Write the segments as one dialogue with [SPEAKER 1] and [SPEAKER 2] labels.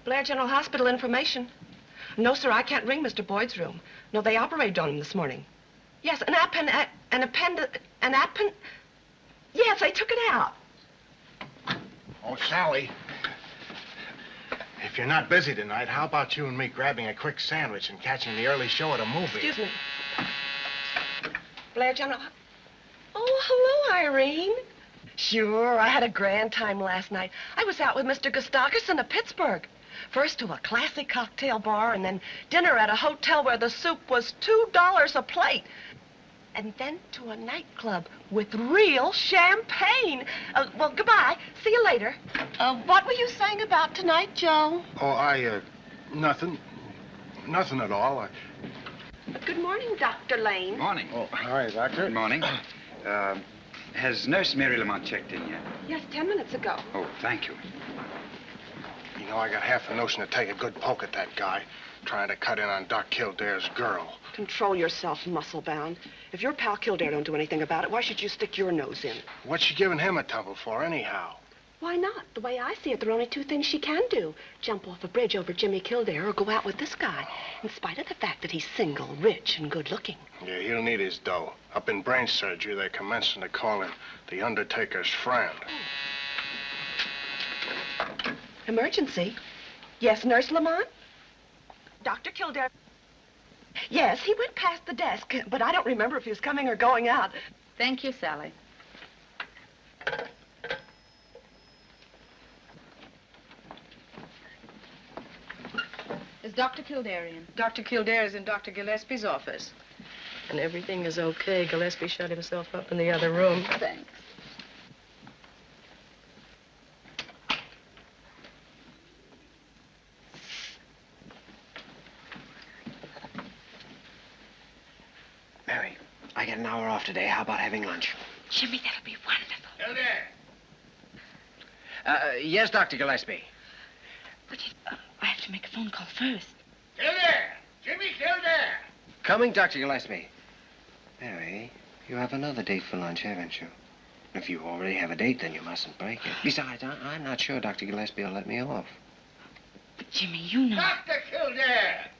[SPEAKER 1] Blair General Hospital information. No, sir, I can't ring Mr. Boyd's room. No, they operated on him this morning. Yes, yes, they took it out.
[SPEAKER 2] Oh, Sally. If you're not busy tonight, how about you and me grabbing a quick sandwich and catching the early show at a movie?
[SPEAKER 1] Excuse me. Blair General... Oh, hello, Irene. Sure, I had a grand time last night. I was out with Mr. Gustafson of Pittsburgh. First to a classy cocktail bar, and then dinner at a hotel where the soup was $2 a plate. And then to a nightclub with real champagne. Well, goodbye. See you later. What were you saying about tonight, Joe?
[SPEAKER 2] Oh, nothing. Nothing at all.
[SPEAKER 1] Good morning, Dr. Lane.
[SPEAKER 3] Morning.
[SPEAKER 2] Oh, hi, Doctor.
[SPEAKER 3] Good morning. Has Nurse Mary Lamont checked in yet?
[SPEAKER 1] Yes, 10 minutes ago.
[SPEAKER 3] Oh, thank you.
[SPEAKER 2] You know, I got half a notion to take a good poke at that guy, trying to cut in on Doc Kildare's girl.
[SPEAKER 1] Control yourself, muscle-bound. If your pal Kildare don't do anything about it, why should you stick your nose in?
[SPEAKER 2] What's she giving him a tumble for, anyhow?
[SPEAKER 1] Why not? The way I see it, there are only two things she can do. Jump off a bridge over Jimmy Kildare or go out with this guy, in spite of the fact that he's single, rich, and good-looking.
[SPEAKER 2] Yeah, he'll need his dough. Up in brain surgery, they're commencing to call him the Undertaker's friend.
[SPEAKER 1] Emergency? Yes, Nurse Lamont? Dr. Kildare? Yes, he went past the desk, but I don't remember if he was coming or going out.
[SPEAKER 4] Thank you, Sally. Is Dr. Kildare in?
[SPEAKER 5] Dr. Kildare is in Dr. Gillespie's office. And everything is okay. Gillespie shut himself up in the other room.
[SPEAKER 4] Thanks.
[SPEAKER 6] Mary, I get an hour off today. How about having lunch?
[SPEAKER 4] Jimmy, that'll be wonderful.
[SPEAKER 6] Kildare! Yes, Dr. Gillespie.
[SPEAKER 4] But I have to make a phone call first.
[SPEAKER 7] Kildare! Jimmy Kildare!
[SPEAKER 6] Coming, Dr. Gillespie. Mary, you have another date for lunch, haven't you? If you already have a date, then you mustn't break it. Besides, I'm not sure Dr. Gillespie will let me off.
[SPEAKER 4] But, Jimmy, you know...
[SPEAKER 7] Dr. Kildare!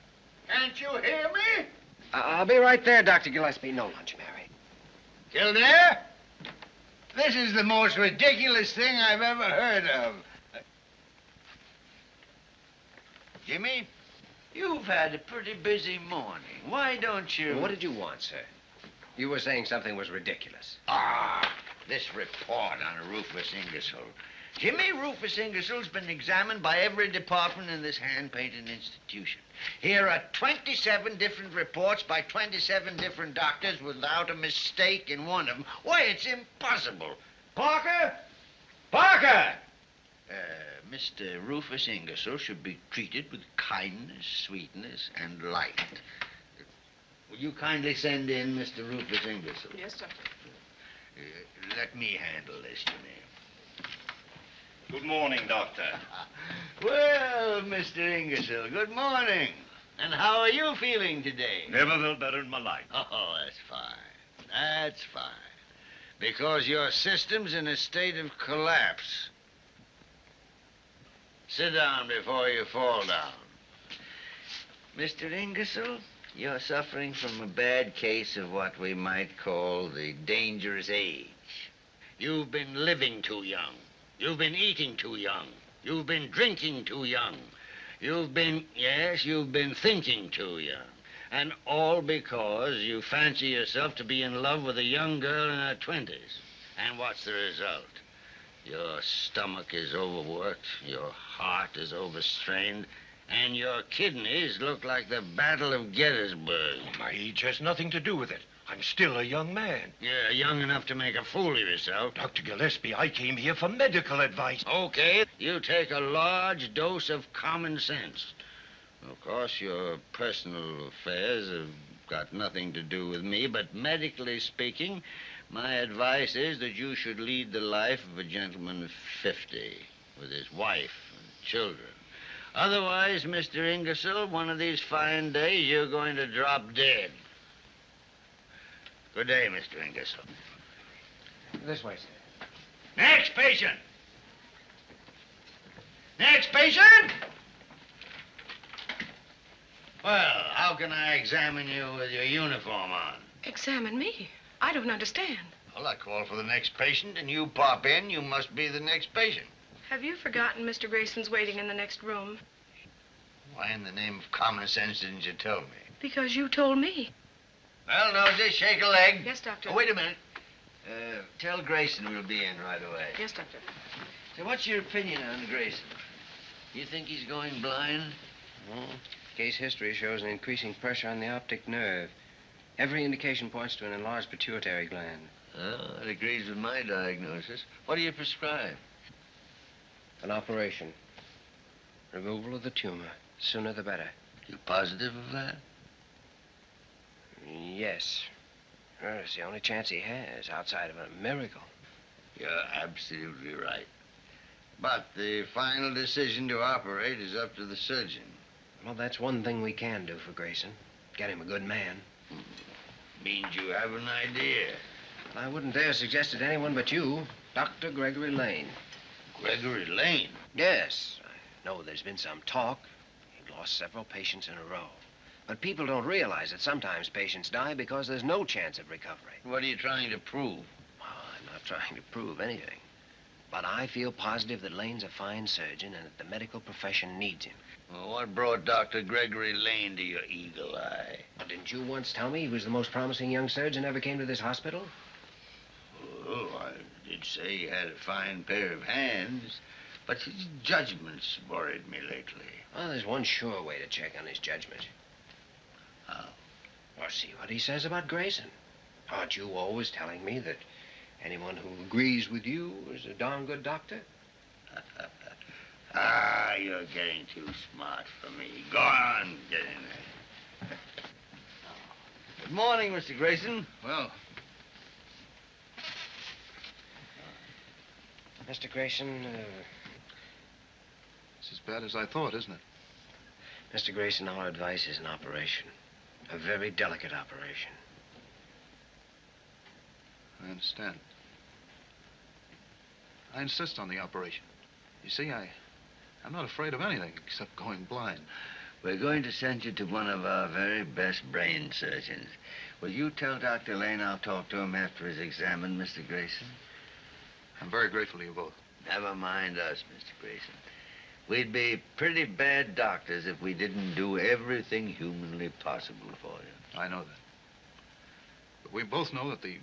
[SPEAKER 7] Can't you hear me?
[SPEAKER 6] I'll be right there, Dr. Gillespie. No lunch, Mary.
[SPEAKER 7] Kildare? This is the most ridiculous thing I've ever heard of. Jimmy, you've had a pretty busy morning. Why don't you...
[SPEAKER 6] What did you want, sir? You were saying something was ridiculous.
[SPEAKER 7] Ah, this report on Rufus Ingersoll. Jimmy, Rufus Ingersoll's been examined by every department in this hand-painted institution. Here are 27 different reports by 27 different doctors without a mistake in one of them. Why, it's impossible. Parker? Parker! Mr. Rufus Ingersoll should be treated with kindness, sweetness, and light. Will you kindly send in Mr. Rufus Ingersoll?
[SPEAKER 5] Yes, sir.
[SPEAKER 7] Let me handle this, Jimmy.
[SPEAKER 8] Good morning, Doctor.
[SPEAKER 7] Well, Mr. Ingersoll, good morning. And how are you feeling today?
[SPEAKER 8] Never felt better in my life.
[SPEAKER 7] Oh, that's fine. That's fine. Because your system's in a state of collapse. Sit down before you fall down. Mr. Ingersoll, you're suffering from a bad case of what we might call the dangerous age. You've been living too young. You've been eating too young. You've been drinking too young. You've been thinking too young. And all because you fancy yourself to be in love with a young girl in her 20s. And what's the result? Your stomach is overworked, your heart is overstrained, and your kidneys look like the Battle of Gettysburg.
[SPEAKER 8] My age has nothing to do with it. I'm still a young man.
[SPEAKER 7] You're young enough to make a fool of yourself.
[SPEAKER 8] Dr. Gillespie, I came here for medical advice.
[SPEAKER 7] Okay, you take a large dose of common sense. Of course, your personal affairs have got nothing to do with me, but medically speaking, my advice is that you should lead the life of a gentleman of 50, with his wife and children. Otherwise, Mr. Ingersoll, one of these fine days, you're going to drop dead. Good day, Mr. Ingersoll.
[SPEAKER 6] This way, sir.
[SPEAKER 7] Next patient! Next patient! can I examine you with your uniform on?
[SPEAKER 5] Examine me? I don't understand.
[SPEAKER 7] Well, I call for the next patient, and you pop in. You must be the next patient.
[SPEAKER 5] Have you forgotten Mr. Grayson's waiting in the next room?
[SPEAKER 7] Why in the name of common sense didn't you tell me?
[SPEAKER 5] Because you told me.
[SPEAKER 7] Well, Nosey, shake a leg.
[SPEAKER 5] Yes, Doctor.
[SPEAKER 7] Oh, wait a minute. Tell Grayson we'll be in right away.
[SPEAKER 5] Yes, Doctor.
[SPEAKER 7] So what's your opinion on Grayson? You think he's going blind?
[SPEAKER 6] Case history shows an increasing pressure on the optic nerve. Every indication points to an enlarged pituitary gland.
[SPEAKER 7] Oh, that agrees with my diagnosis. What do you prescribe?
[SPEAKER 6] An operation. Removal of the tumor. Sooner the better.
[SPEAKER 7] You positive of that?
[SPEAKER 6] Yes. Well, it's the only chance he has outside of a miracle.
[SPEAKER 7] You're absolutely right. But the final decision to operate is up to the surgeon.
[SPEAKER 6] Well, that's one thing we can do for Grayson. Get him a good man.
[SPEAKER 7] Means you have an idea.
[SPEAKER 6] I wouldn't dare suggest it to anyone but you, Dr. Gregory Lane.
[SPEAKER 7] Gregory Lane?
[SPEAKER 6] Yes. I know there's been some talk. He lost several patients in a row. But people don't realize that sometimes patients die because there's no chance of recovery.
[SPEAKER 7] What are you trying to prove?
[SPEAKER 6] Oh, I'm not trying to prove anything. But I feel positive that Lane's a fine surgeon and that the medical profession needs him.
[SPEAKER 7] Well, what brought Dr. Gregory Lane to your eagle eye?
[SPEAKER 6] Well, didn't you once tell me he was the most promising young surgeon ever came to this hospital?
[SPEAKER 7] Oh, I did say he had a fine pair of hands, but his judgment's worried me lately.
[SPEAKER 6] Well, there's one sure way to check on his judgment.
[SPEAKER 7] How?
[SPEAKER 6] Well, see what he says about Grayson. Aren't you always telling me that anyone who agrees with you is a darn good doctor?
[SPEAKER 7] You're getting too smart for me. Go on, get in there. Good morning, Mr. Grayson.
[SPEAKER 8] Well,
[SPEAKER 6] Mr. Grayson,
[SPEAKER 8] it's as bad as I thought, isn't it?
[SPEAKER 6] Mr. Grayson, our advice is an operation. A very delicate operation.
[SPEAKER 8] I understand. I insist on the operation. You see, I'm not afraid of anything except going blind.
[SPEAKER 7] We're going to send you to one of our very best brain surgeons. Will you tell Dr. Lane I'll talk to him after he's examined, Mr. Grayson?
[SPEAKER 8] I'm very grateful to you both.
[SPEAKER 7] Never mind us, Mr. Grayson. We'd be pretty bad doctors if we didn't do everything humanly possible for you.
[SPEAKER 8] I know that. But we both know that the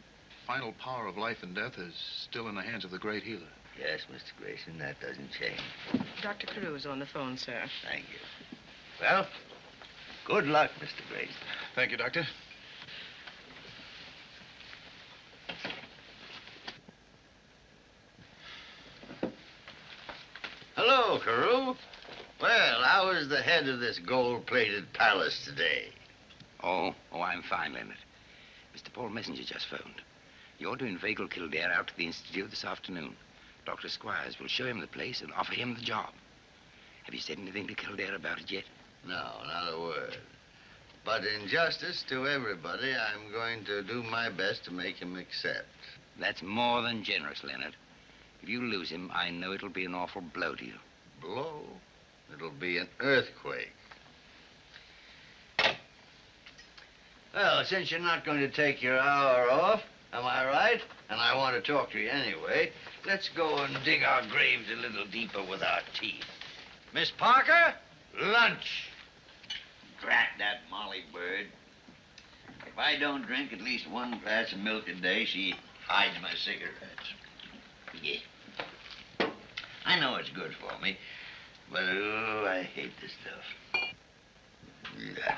[SPEAKER 8] final power of life and death is still in the hands of the great healer.
[SPEAKER 7] Yes, Mr. Grayson, that doesn't change.
[SPEAKER 5] Dr. Carew is on the phone, sir.
[SPEAKER 7] Thank you. Well, good luck, Mr. Grayson.
[SPEAKER 8] Thank you, Doctor.
[SPEAKER 7] Hello, Carew. Well, how is the head of this gold-plated palace today?
[SPEAKER 9] Oh, I'm fine, Leonard. Mr. Paul Messenger just phoned. You're to inveigle Kildare out to the Institute this afternoon. Dr. Squires will show him the place and offer him the job. Have you said anything to Kildare about it yet?
[SPEAKER 7] No, not a word. But in justice to everybody, I'm going to do my best to make him accept.
[SPEAKER 9] That's more than generous, Leonard. If you lose him, I know it'll be an awful blow to you.
[SPEAKER 7] Blow? It'll be an earthquake. Well, since you're not going to take your hour off, am I right? And I want to talk to you anyway. Let's go and dig our graves a little deeper with our teeth. Miss Parker, lunch. Drat that Molly bird. If I don't drink at least one glass of milk a day, she hides my cigarettes. Yeah. I know it's good for me, but oh, I hate this stuff. Yeah.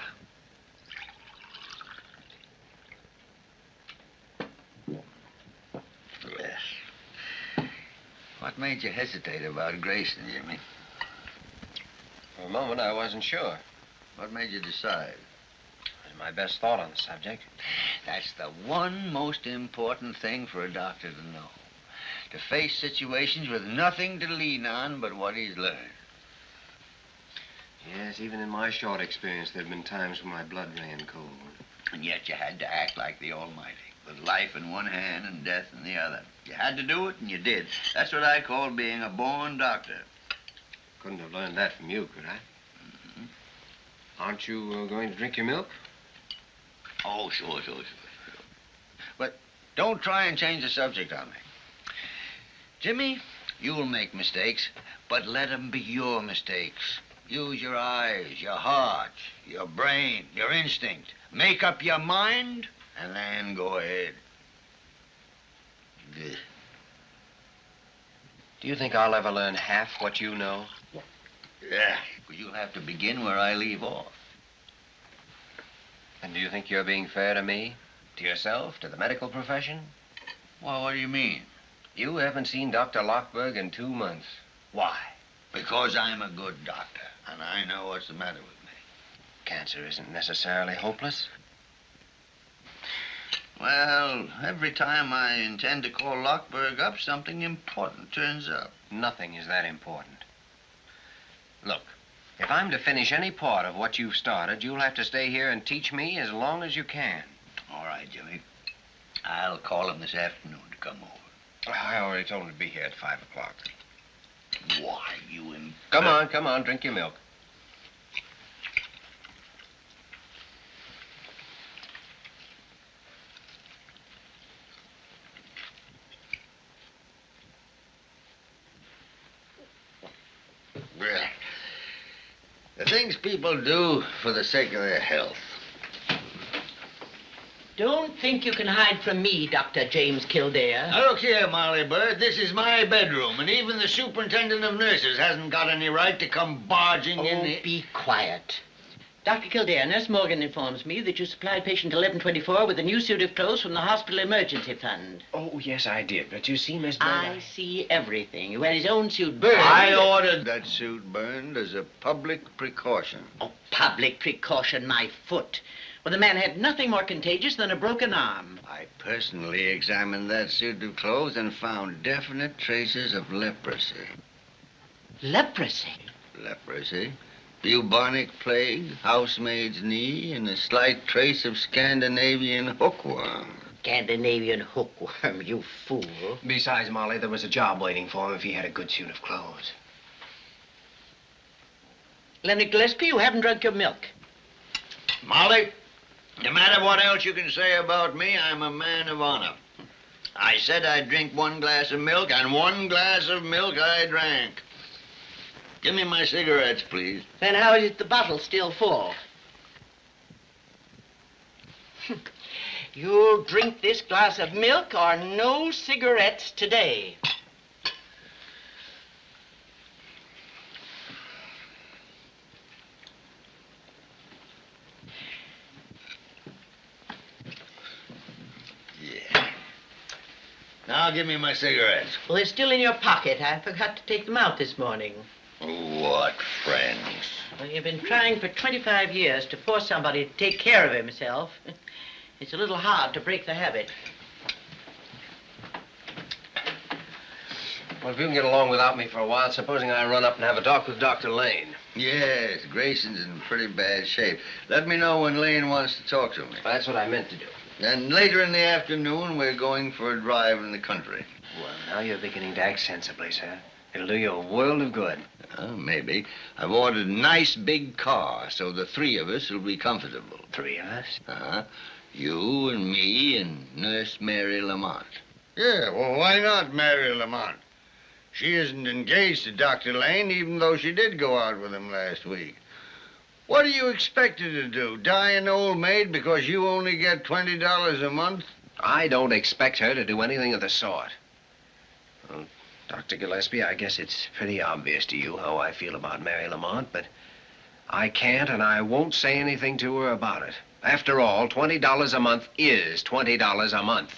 [SPEAKER 7] What made you hesitate about Grayson, Jimmy?
[SPEAKER 6] For a moment, I wasn't sure.
[SPEAKER 7] What made you decide?
[SPEAKER 6] It was my best thought on the subject.
[SPEAKER 7] That's the one most important thing for a doctor to know. To face situations with nothing to lean on but what he's learned.
[SPEAKER 6] Yes, even in my short experience, there have been times when my blood ran cold.
[SPEAKER 7] And yet you had to act like the Almighty, with life in one hand and death in the other. You had to do it, and you did. That's what I call being a born doctor.
[SPEAKER 6] Couldn't have learned that from you, could I? Aren't you going to drink your milk?
[SPEAKER 7] Oh, sure. But don't try and change the subject on me. Jimmy, you'll make mistakes, but let them be your mistakes. Use your eyes, your heart, your brain, your instinct. Make up your mind, and then go ahead. Good.
[SPEAKER 6] Do you think I'll ever learn half what you know?
[SPEAKER 7] Yeah, but you'll have to begin where I leave off.
[SPEAKER 6] And do you think you're being fair to me? To yourself? To the medical profession?
[SPEAKER 7] Well, what do you mean?
[SPEAKER 6] You haven't seen Dr. Lockberg in 2 months. Why?
[SPEAKER 7] Because I'm a good doctor, and I know what's the matter with me.
[SPEAKER 6] Cancer isn't necessarily hopeless.
[SPEAKER 7] Well, every time I intend to call Lockberg up, something important turns up.
[SPEAKER 6] Nothing is that important. Look, if I'm to finish any part of what you've started, you'll have to stay here and teach me as long as you can.
[SPEAKER 7] All right, Jimmy. I'll call him this afternoon to come over.
[SPEAKER 6] I already told him to be here at 5 o'clock.
[SPEAKER 7] Why, you
[SPEAKER 6] Come on, drink your milk.
[SPEAKER 7] The things people do for the sake of their health.
[SPEAKER 10] Don't think you can hide from me, Dr. James Kildare.
[SPEAKER 7] Now, look here, Molly Bird. This is my bedroom, and even the superintendent of nurses hasn't got any right to come barging in here.
[SPEAKER 10] Be quiet. Dr. Kildare, Nurse Morgan informs me that you supplied patient 1124 with a new suit of clothes from the hospital emergency fund.
[SPEAKER 6] Oh, yes, I did. But you see, Miss Bird,
[SPEAKER 10] I see everything. You had his own suit burned.
[SPEAKER 7] I ordered that suit burned as a public precaution.
[SPEAKER 10] Oh, public precaution, my foot. Well, the man had nothing more contagious than a broken arm.
[SPEAKER 7] I personally examined that suit of clothes and found definite traces of leprosy.
[SPEAKER 10] Leprosy?
[SPEAKER 7] Leprosy? Bubonic plague, housemaid's knee, and a slight trace of Scandinavian hookworm.
[SPEAKER 10] Scandinavian hookworm, you fool.
[SPEAKER 6] Besides, Molly, there was a job waiting for him if he had a good suit of clothes.
[SPEAKER 10] Leonard Gillespie, you haven't drunk your milk.
[SPEAKER 7] Molly, no matter what else you can say about me, I'm a man of honor. I said I'd drink 1 glass of milk, and 1 glass of milk I drank. Give me my cigarettes, please.
[SPEAKER 10] Then how is it the bottle's still full? You'll drink this glass of milk or no cigarettes today.
[SPEAKER 7] Yeah. Now give me my cigarettes.
[SPEAKER 10] Well, they're still in your pocket. I forgot to take them out this morning.
[SPEAKER 7] What friends?
[SPEAKER 10] Well, you've been trying for 25 years to force somebody to take care of himself. It's a little hard to break the habit.
[SPEAKER 6] Well, if you can get along without me for a while, supposing I run up and have a talk with Dr. Lane.
[SPEAKER 7] Yes, Grayson's in pretty bad shape. Let me know when Lane wants to talk to me.
[SPEAKER 6] That's what I meant to do.
[SPEAKER 7] And later in the afternoon, we're going for a drive in the country.
[SPEAKER 6] Well, now you're beginning to act sensibly, sir. It'll do you a world of good.
[SPEAKER 7] Maybe. I've ordered a nice big car, so the 3 of us will be comfortable.
[SPEAKER 6] 3 of us?
[SPEAKER 7] Uh-huh. You and me and Nurse Mary Lamont. Yeah, well, why not Mary Lamont? She isn't engaged to Dr. Lane, even though she did go out with him last week. What do you expect her to do? Die an old maid because you only get $20 a month?
[SPEAKER 6] I don't expect her to do anything of the sort. Well, Dr. Gillespie, I guess it's pretty obvious to you how I feel about Mary Lamont, but I can't and I won't say anything to her about it. After all, $20 a month is $20 a month.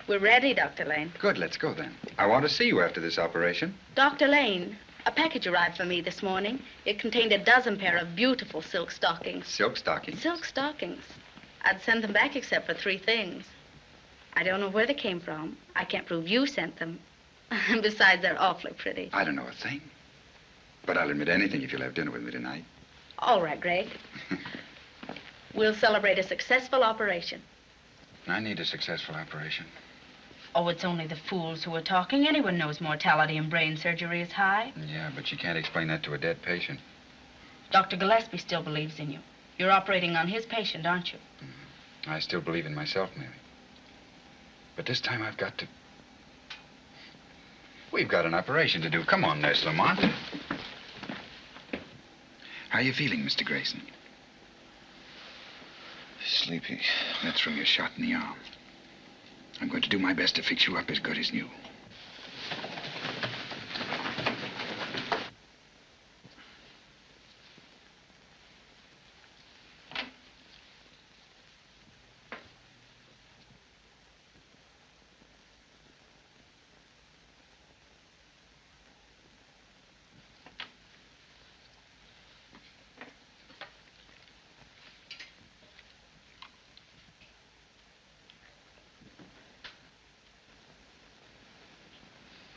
[SPEAKER 11] We're ready, Dr. Lane.
[SPEAKER 3] Good, let's go then. I want to see you after this operation.
[SPEAKER 11] Dr. Lane, a package arrived for me this morning. It contained a dozen pair of beautiful silk stockings.
[SPEAKER 3] Silk stockings?
[SPEAKER 11] Silk stockings. I'd sent them back except for 3 things. I don't know where they came from. I can't prove you sent them. Besides, they're awfully pretty.
[SPEAKER 3] I don't know a thing. But I'll admit anything if you'll have dinner with me tonight.
[SPEAKER 11] All right, Greg. We'll celebrate a successful operation.
[SPEAKER 3] I need a successful operation.
[SPEAKER 4] Oh, it's only the fools who are talking. Anyone knows mortality in brain surgery is high.
[SPEAKER 12] Yeah, but you can't explain that to a dead patient.
[SPEAKER 4] Dr. Gillespie still believes in you. You're operating on his patient, aren't you?
[SPEAKER 12] I still believe in myself, Mary. But this time I've got to... We've got an operation to do. Come on, Nurse Lamont. How are you feeling, Mr. Grayson?
[SPEAKER 13] Sleepy.
[SPEAKER 12] That's from your shot in the arm. I'm going to do my best to fix you up as good as new.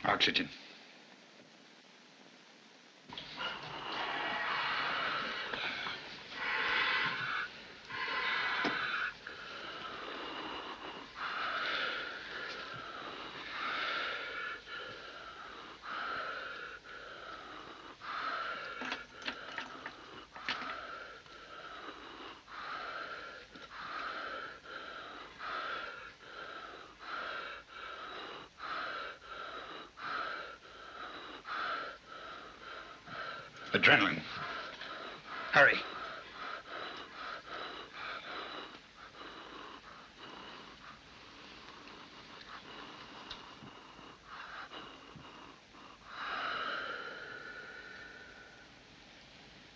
[SPEAKER 12] Oxygen. Adrenaline. Hurry.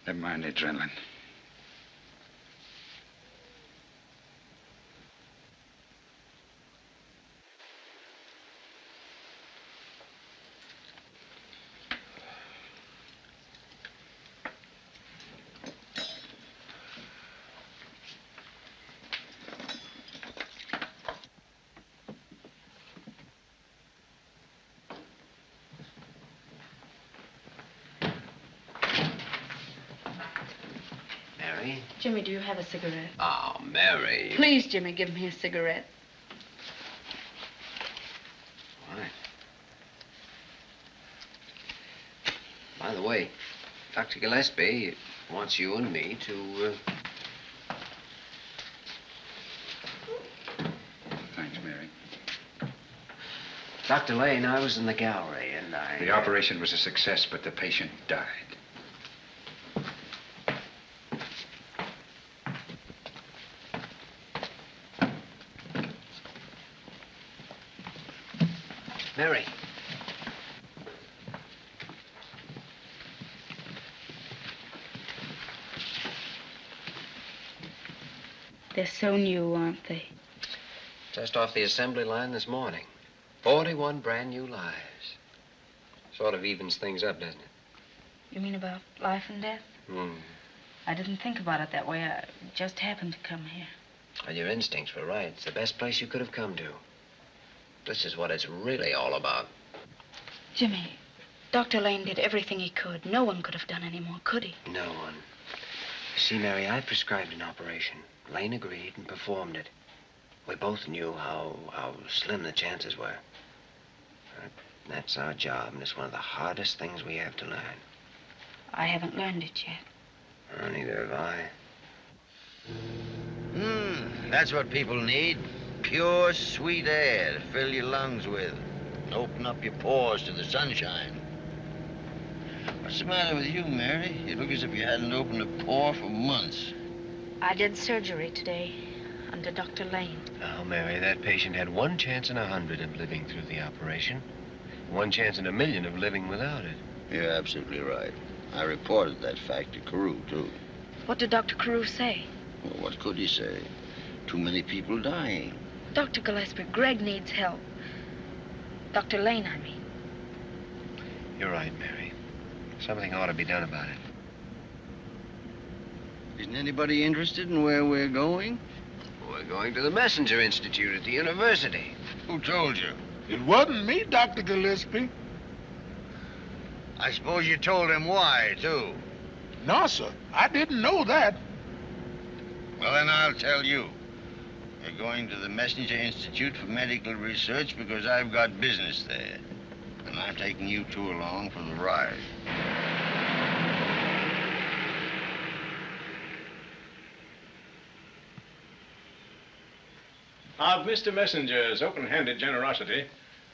[SPEAKER 12] Never mind the adrenaline.
[SPEAKER 4] Jimmy, do you have a cigarette?
[SPEAKER 6] Oh, Mary.
[SPEAKER 4] Please, Jimmy, give me a cigarette.
[SPEAKER 6] Why? By the way, Dr. Gillespie wants you and me to,
[SPEAKER 12] Thanks, Mary.
[SPEAKER 6] Dr. Lane, I was in the gallery, and
[SPEAKER 12] The operation was a success, but the patient died.
[SPEAKER 6] Mary.
[SPEAKER 4] They're so new, aren't they?
[SPEAKER 6] Just off the assembly line this morning. 41 brand new lives. Sort of evens things up, doesn't it?
[SPEAKER 4] You mean about life and death? I didn't think about it that way. I just happened to come here.
[SPEAKER 6] Well, your instincts were right. It's the best place you could have come to. This is what it's really all about.
[SPEAKER 4] Jimmy, Dr. Lane did everything he could. No one could have done any more, could he?
[SPEAKER 6] No one. See, Mary, I prescribed an operation. Lane agreed and performed it. We both knew how slim the chances were. That's our job, and it's one of the hardest things we have to learn.
[SPEAKER 4] I haven't learned it yet.
[SPEAKER 6] Neither have I.
[SPEAKER 7] That's what people need. Pure, sweet air to fill your lungs with. And open up your pores to the sunshine. What's the matter with you, Mary? You look as if you hadn't opened a pore for months.
[SPEAKER 4] I did surgery today under Dr. Lane.
[SPEAKER 6] Oh, Mary, that patient had 1 chance in 100 of living through the operation. 1 chance in 1,000,000 of living without it.
[SPEAKER 7] You're absolutely right. I reported that fact to Carew, too.
[SPEAKER 4] What did Dr. Carew say?
[SPEAKER 7] Well, what could he say? Too many people dying.
[SPEAKER 4] Dr. Gillespie, Greg needs help. Dr. Lane, I mean.
[SPEAKER 6] You're right, Mary. Something ought to be done about it.
[SPEAKER 7] Isn't anybody interested in where we're going?
[SPEAKER 6] We're going to the Messenger Institute at the university.
[SPEAKER 7] Who told you?
[SPEAKER 2] It wasn't me, Dr. Gillespie.
[SPEAKER 7] I suppose you told him why, too.
[SPEAKER 2] No, sir. I didn't know that.
[SPEAKER 7] Well, then I'll tell you. You're going to the Messenger Institute for Medical Research because I've got business there. And I'm taking you two along for the ride.
[SPEAKER 13] Of Mr. Messenger's open-handed generosity,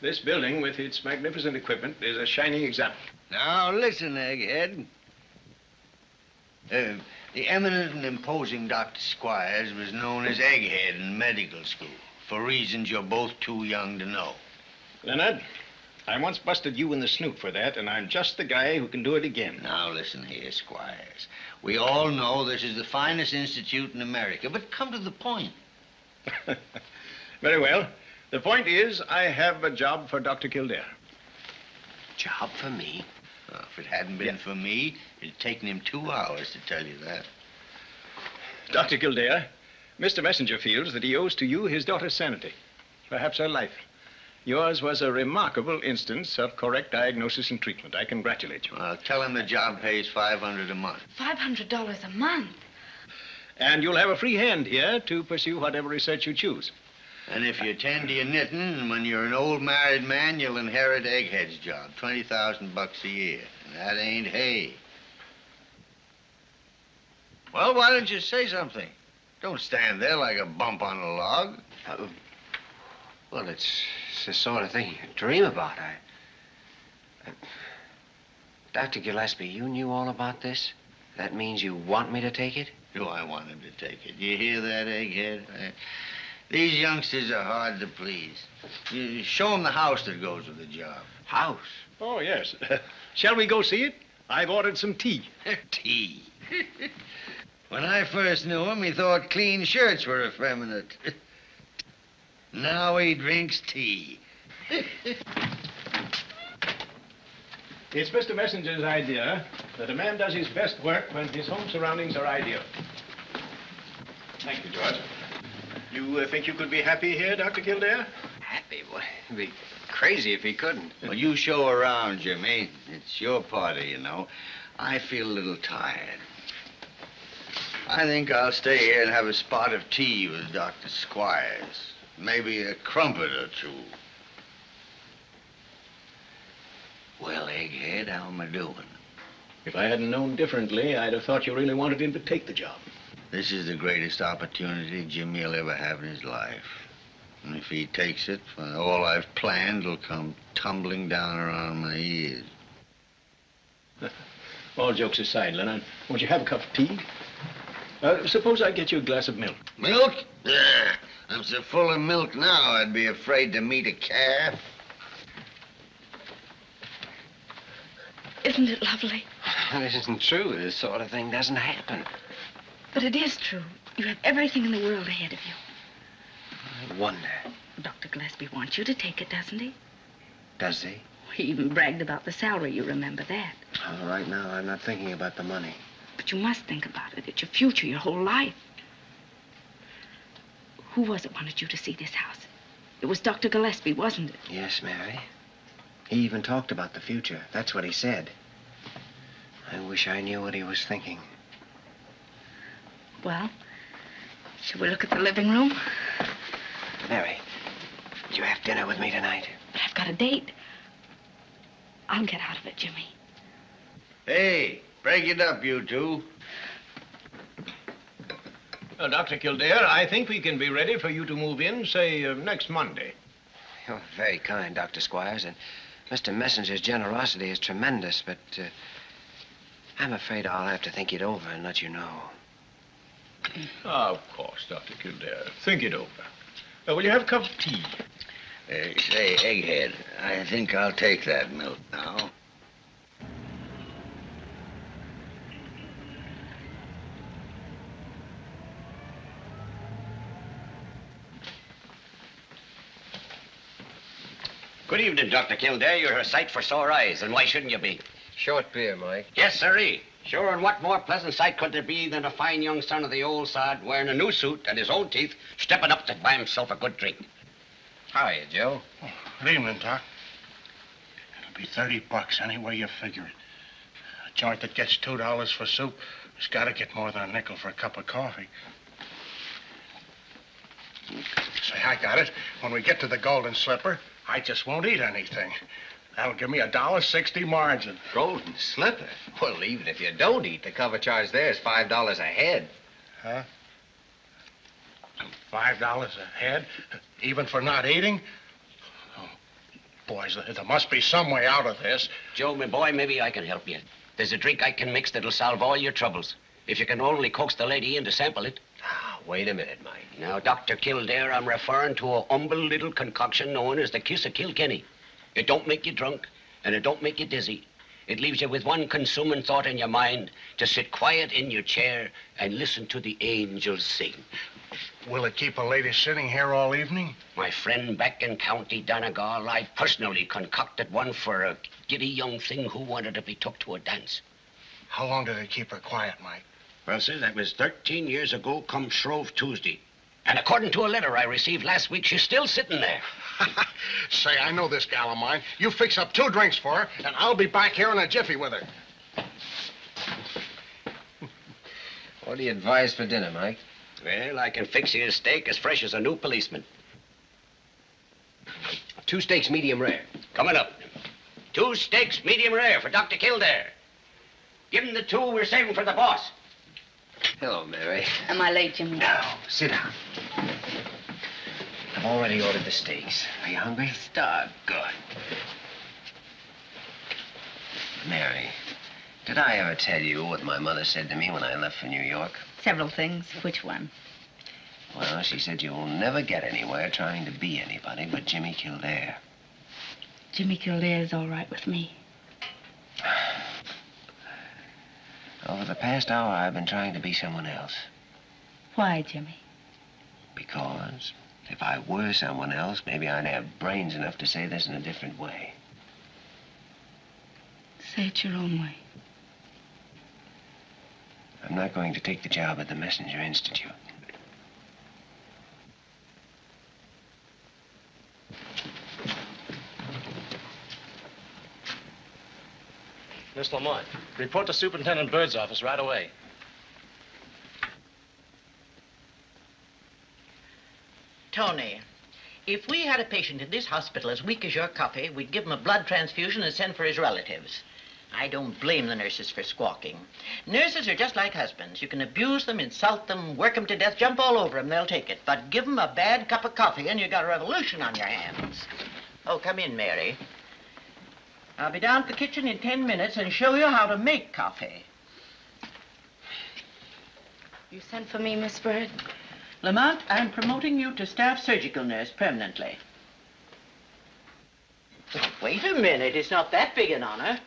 [SPEAKER 13] this building with its magnificent equipment is a shining example.
[SPEAKER 7] Now, listen, Egghead. The eminent and imposing Dr. Squires was known as Egghead in medical school, for reasons you're both too young to know.
[SPEAKER 13] Leonard, I once busted you in the snoot for that, and I'm just the guy who can do it again.
[SPEAKER 7] Now, listen here, Squires. We all know this is the finest institute in America, but come to the point.
[SPEAKER 13] Very well. The point is, I have a job for Dr. Kildare.
[SPEAKER 6] Job for me?
[SPEAKER 7] Well, if it hadn't been for me, it'd taken him 2 hours to tell you that.
[SPEAKER 13] Dr. Kildare, Mr. Messenger feels that he owes to you his daughter's sanity, perhaps her life. Yours was a remarkable instance of correct diagnosis and treatment. I congratulate you.
[SPEAKER 7] Well, tell him the job pays $500 a month.
[SPEAKER 11] $500 a month?
[SPEAKER 13] And you'll have a free hand here to pursue whatever research you choose.
[SPEAKER 7] And if you attend to your knitting, when you're an old married man, you'll inherit Egghead's job, $20,000 a year. And that ain't hay. Well, why don't you say something? Don't stand there like a bump on a log.
[SPEAKER 6] Well, it's the sort of thing you dream about. Dr. Gillespie, you knew all about this? That means you want me to take it?
[SPEAKER 7] Do I want him to take it? You hear that, Egghead? These youngsters are hard to please. You show them the house that goes with the job.
[SPEAKER 6] House?
[SPEAKER 13] Oh, yes. Shall we go see it? I've ordered some tea.
[SPEAKER 7] Tea? When I first knew him, he thought clean shirts were effeminate. Now he drinks tea.
[SPEAKER 13] It's Mr. Messenger's idea that a man does his best work when his home surroundings are ideal. Thank you, George. You think you could be happy here, Dr. Kildare?
[SPEAKER 6] Happy? Well, he'd be crazy if he couldn't.
[SPEAKER 7] Well, you show around, Jimmy. It's your party, you know. I feel a little tired. I think I'll stay here and have a spot of tea with Dr. Squires. Maybe a crumpet or two. Well, Egghead, how am I doing?
[SPEAKER 13] If I hadn't known differently, I'd have thought you really wanted him to take the job.
[SPEAKER 7] This is the greatest opportunity Jimmy will ever have in his life. And if he takes it, all I've planned will come tumbling down around my ears.
[SPEAKER 13] All jokes aside, Leonard, won't you have a cup of tea? Suppose I get you a glass of milk.
[SPEAKER 7] Milk? I'm so full of milk now, I'd be afraid to meet a calf.
[SPEAKER 11] Isn't it lovely?
[SPEAKER 6] It isn't true. This sort of thing doesn't happen.
[SPEAKER 11] But it is true. You have everything in the world ahead of you.
[SPEAKER 6] I wonder.
[SPEAKER 11] Dr. Gillespie wants you to take it, doesn't he?
[SPEAKER 6] Does he?
[SPEAKER 11] He even bragged about the salary, you remember that.
[SPEAKER 6] Oh, right now, I'm not thinking about the money.
[SPEAKER 11] But you must think about it. It's your future, your whole life. Who was it wanted you to see this house? It was Dr. Gillespie, wasn't it?
[SPEAKER 6] Yes, Mary. He even talked about the future. That's what he said. I wish I knew what he was thinking.
[SPEAKER 11] Well, shall we look at the living room?
[SPEAKER 6] Mary, do you have dinner with me tonight?
[SPEAKER 11] But I've got a date. I'll get out of it, Jimmy.
[SPEAKER 7] Hey, break it up, you two.
[SPEAKER 13] Dr. Kildare, I think we can be ready for you to move in, say, next Monday.
[SPEAKER 6] You're very kind, Dr. Squires, and Mr. Messenger's generosity is tremendous, but I'm afraid I'll have to think it over and let you know.
[SPEAKER 13] Of course, Dr. Kildare. Think it over. Will you have a cup of tea?
[SPEAKER 7] Say, Egghead, I think I'll take that milk now.
[SPEAKER 9] Good evening, Dr. Kildare. You're a sight for sore eyes, and why shouldn't you be?
[SPEAKER 6] Short beer, Mike.
[SPEAKER 9] Yes, sirree. Sure, and what more pleasant sight could there be than a fine young son of the old sod wearing a new suit and his own teeth stepping up to buy himself a good drink?
[SPEAKER 6] How are you, Joe?
[SPEAKER 2] Oh, good evening, Doc. It'll be $30 any way you figure it. A joint that gets $2 for soup has got to get more than a nickel for a cup of coffee. Say, I got it. When we get to the Golden Slipper, I just won't eat anything. That'll give me $1.60 margin.
[SPEAKER 6] Golden Slipper? Well, even if you don't eat, the cover charge there is $5 a head.
[SPEAKER 2] Huh? $5 a head? Even for not eating? Oh, boys, there must be some way out of this.
[SPEAKER 14] Joe, my boy, maybe I can help you. There's a drink I can mix that'll solve all your troubles. If you can only coax the lady in to sample it.
[SPEAKER 6] Ah, wait a minute, Mike.
[SPEAKER 14] Now, Dr. Kildare, I'm referring to a humble little concoction known as the Kiss of Kilkenny. It don't make you drunk, and it don't make you dizzy. It leaves you with one consuming thought in your mind, to sit quiet in your chair and listen to the angels sing.
[SPEAKER 2] Will it keep a lady sitting here all evening?
[SPEAKER 14] My friend back in County Donegal, I personally concocted one for a giddy young thing who wanted to be took to a dance.
[SPEAKER 2] How long did it keep her quiet, Mike?
[SPEAKER 14] Well, sir, that was 13 years ago come Shrove Tuesday. And according to a letter I received last week, she's still sitting there.
[SPEAKER 2] Say, I know this gal of mine. You fix up 2 drinks for her, and I'll be back here in a jiffy with her.
[SPEAKER 6] What do you advise for dinner, Mike?
[SPEAKER 14] Well, I can fix you a steak as fresh as a new policeman.
[SPEAKER 6] 2 steaks, medium rare.
[SPEAKER 14] Coming up. 2 steaks, medium rare for Dr. Kildare. Give him the 2 we're saving for the boss.
[SPEAKER 6] Hello, Mary.
[SPEAKER 4] Am I late, Jimmy?
[SPEAKER 6] No, sit down. I've already ordered the steaks. Are you hungry?
[SPEAKER 4] Starved.
[SPEAKER 6] Good. Mary, did I ever tell you what my mother said to me when I left for New York?
[SPEAKER 4] Several things. Which one?
[SPEAKER 6] Well, she said you'll never get anywhere trying to be anybody but Jimmy Kildare.
[SPEAKER 4] Jimmy Kildare's all right with me.
[SPEAKER 6] Over the past hour, I've been trying to be someone else.
[SPEAKER 4] Why, Jimmy?
[SPEAKER 6] Because if I were someone else, maybe I'd have brains enough to say this in a different way.
[SPEAKER 4] Say it your own way.
[SPEAKER 6] I'm not going to take the job at the Messenger Institute.
[SPEAKER 13] Miss Lamont, report to Superintendent Bird's office right away.
[SPEAKER 10] Tony, if we had a patient in this hospital as weak as your copy, we'd give him a blood transfusion and send for his relatives. I don't blame the nurses for squawking. Nurses are just like husbands. You can abuse them, insult them, work them to death, jump all over them, they'll take it. But give them a bad cup of coffee and you got a revolution on your hands. Oh, come in, Mary. I'll be down at the kitchen in 10 minutes and show you how to make coffee.
[SPEAKER 11] You sent for me, Miss Bird?
[SPEAKER 10] Lamont, I'm promoting you to staff surgical nurse permanently. Wait a minute, it's not that big an honor.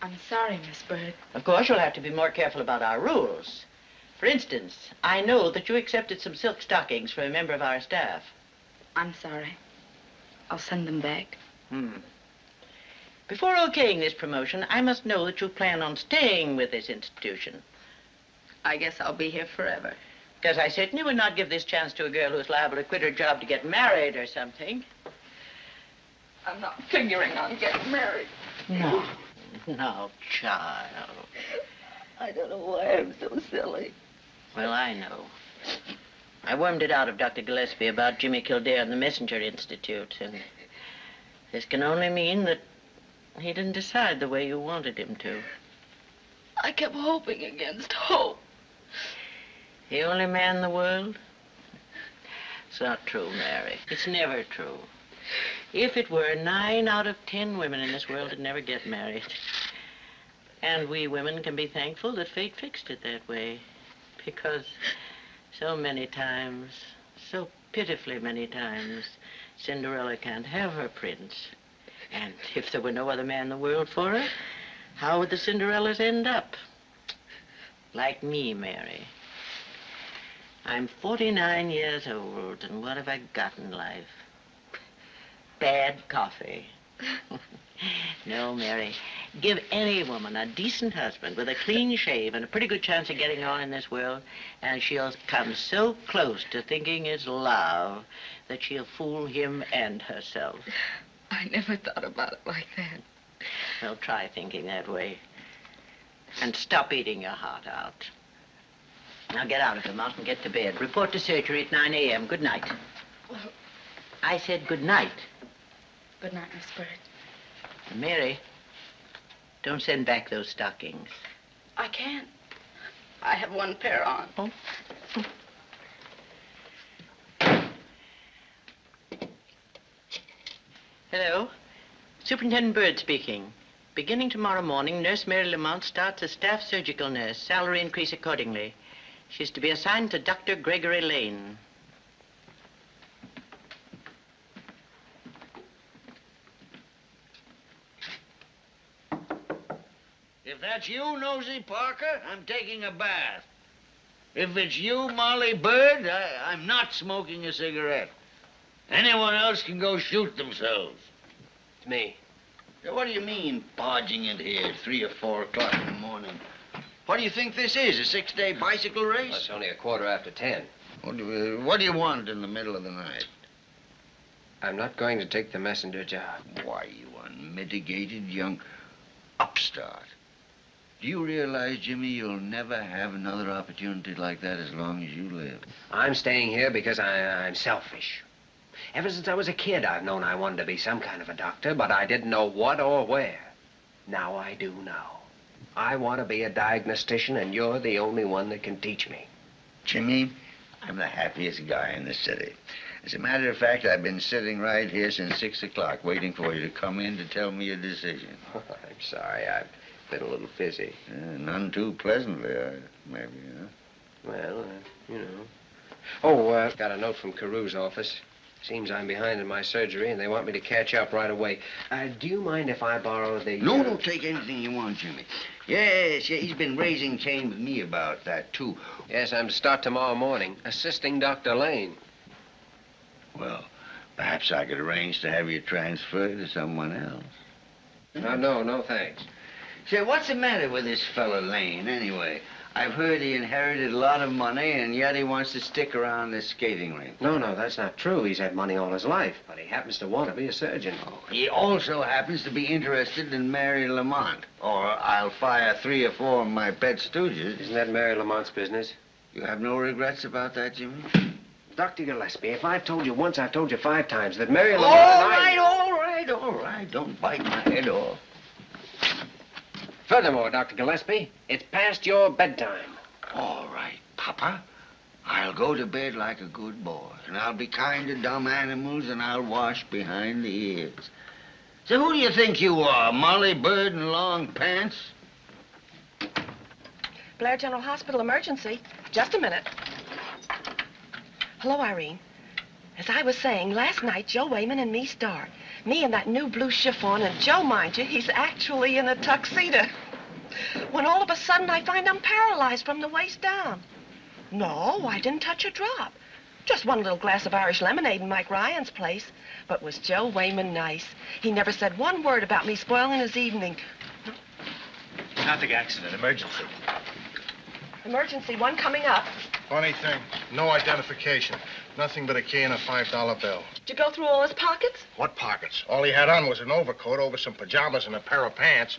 [SPEAKER 11] I'm sorry, Miss Bird.
[SPEAKER 10] Of course, you'll have to be more careful about our rules. For instance, I know that you accepted some silk stockings from a member of our staff.
[SPEAKER 11] I'm sorry. I'll send them back.
[SPEAKER 10] Before okaying this promotion, I must know that you plan on staying with this institution.
[SPEAKER 11] I guess I'll be here forever.
[SPEAKER 10] Because I certainly would not give this chance to a girl who's liable to quit her job to get married or something.
[SPEAKER 11] I'm not figuring on getting married.
[SPEAKER 10] No. No, child.
[SPEAKER 11] I don't know why I'm so silly.
[SPEAKER 10] Well, I know. I wormed it out of Dr. Gillespie about Jimmy Kildare and the Messenger Institute, and this can only mean that he didn't decide the way you wanted him to.
[SPEAKER 11] I kept hoping against hope.
[SPEAKER 10] The only man in the world? It's not true, Mary. It's never true. If it were, 9 out of 10 women in this world would never get married. And we women can be thankful that fate fixed it that way. Because so many times, so pitifully many times, Cinderella can't have her prince. And if there were no other man in the world for her, how would the Cinderellas end up? Like me, Mary. I'm 49 years old, and what have I got in life? Bad coffee. No, Mary. Give any woman a decent husband with a clean shave and a pretty good chance of getting on in this world, and she'll come so close to thinking it's love that she'll fool him and herself.
[SPEAKER 11] I never thought about it like that.
[SPEAKER 10] Well, try thinking that way. And stop eating your heart out. Now get out of here, Mount, and get to bed. Report to surgery at 9 a.m. Good night. I said good night.
[SPEAKER 11] Good night, Miss Bird.
[SPEAKER 10] Mary, don't send back those stockings.
[SPEAKER 11] I can't. I have one pair on.
[SPEAKER 10] Oh. Hello. Superintendent Bird speaking. Beginning tomorrow morning, Nurse Mary Lamont starts as staff surgical nurse. Salary increase accordingly. She's to be assigned to Dr. Gregory Lane.
[SPEAKER 7] If that's you, Nosy Parker, I'm taking a bath. If it's you, Molly Bird, I'm not smoking a cigarette. Anyone else can go shoot themselves.
[SPEAKER 6] It's me.
[SPEAKER 7] What do you mean, barging in here at 3 or 4 o'clock in the morning? What do you think this is, a 6-day bicycle race?
[SPEAKER 6] Well, it's only a quarter after 10.
[SPEAKER 7] What do you want in the middle of the night?
[SPEAKER 6] I'm not going to take the messenger job.
[SPEAKER 7] Why, you unmitigated young upstart. Do you realize, Jimmy, you'll never have another opportunity like that as long as you live?
[SPEAKER 6] I'm staying here because I'm selfish. Ever since I was a kid, I've known I wanted to be some kind of a doctor, but I didn't know what or where. Now I do know. I want to be a diagnostician, and you're the only one that can teach me.
[SPEAKER 7] Jimmy, I'm the happiest guy in the city. As a matter of fact, I've been sitting right here since 6 o'clock, waiting for you to come in to tell me your decision.
[SPEAKER 6] I'm sorry, I've been a little busy.
[SPEAKER 7] None too pleasantly, maybe, huh?
[SPEAKER 6] Well, you know. Oh, got a note from Carew's office. Seems I'm behind in my surgery, and they want me to catch up right away. Do you mind if I borrow the...
[SPEAKER 7] No, don't take anything you want, Jimmy. Yes, he's been raising Cain with me about that, too.
[SPEAKER 6] Yes, I'm to start tomorrow morning, assisting Dr. Lane.
[SPEAKER 7] Well, perhaps I could arrange to have you transferred to someone else.
[SPEAKER 6] No, thanks.
[SPEAKER 7] Say, what's the matter with this fellow Lane, anyway? I've heard he inherited a lot of money, and yet he wants to stick around this skating rink.
[SPEAKER 6] No, that's not true. He's had money all his life, but he happens to want to be a surgeon.
[SPEAKER 7] Oh, he also happens to be interested in Mary Lamont, or I'll fire 3 or 4 of my pet stooges.
[SPEAKER 6] Isn't that Mary Lamont's business?
[SPEAKER 7] You have no regrets about that, Jimmy?
[SPEAKER 6] Dr. Gillespie, if I've told you once, I've told you 5 times that Mary Lamont
[SPEAKER 7] All right. Don't bite my head off.
[SPEAKER 6] Furthermore, Dr. Gillespie, it's past your bedtime.
[SPEAKER 7] All right, Papa. I'll go to bed like a good boy, and I'll be kind to dumb animals, and I'll wash behind the ears. So who do you think you are, Molly Bird in long pants?
[SPEAKER 1] Blair General Hospital emergency. Just a minute. Hello, Irene. As I was saying, last night, Joe Wayman and me start. Me in that new blue chiffon, and Joe, mind you, he's actually in a tuxedo. When all of a sudden I find I'm paralyzed from the waist down. No, I didn't touch a drop. Just one little glass of Irish lemonade in Mike Ryan's place. But was Joe Wayman nice? He never said one word about me spoiling his evening.
[SPEAKER 13] Traffic accident, emergency.
[SPEAKER 1] Emergency, one coming up.
[SPEAKER 2] Funny thing, no identification. Nothing but a key and a $5 bill.
[SPEAKER 1] Did you go through all his pockets?
[SPEAKER 2] What pockets? All he had on was an overcoat over some pajamas and a pair of pants.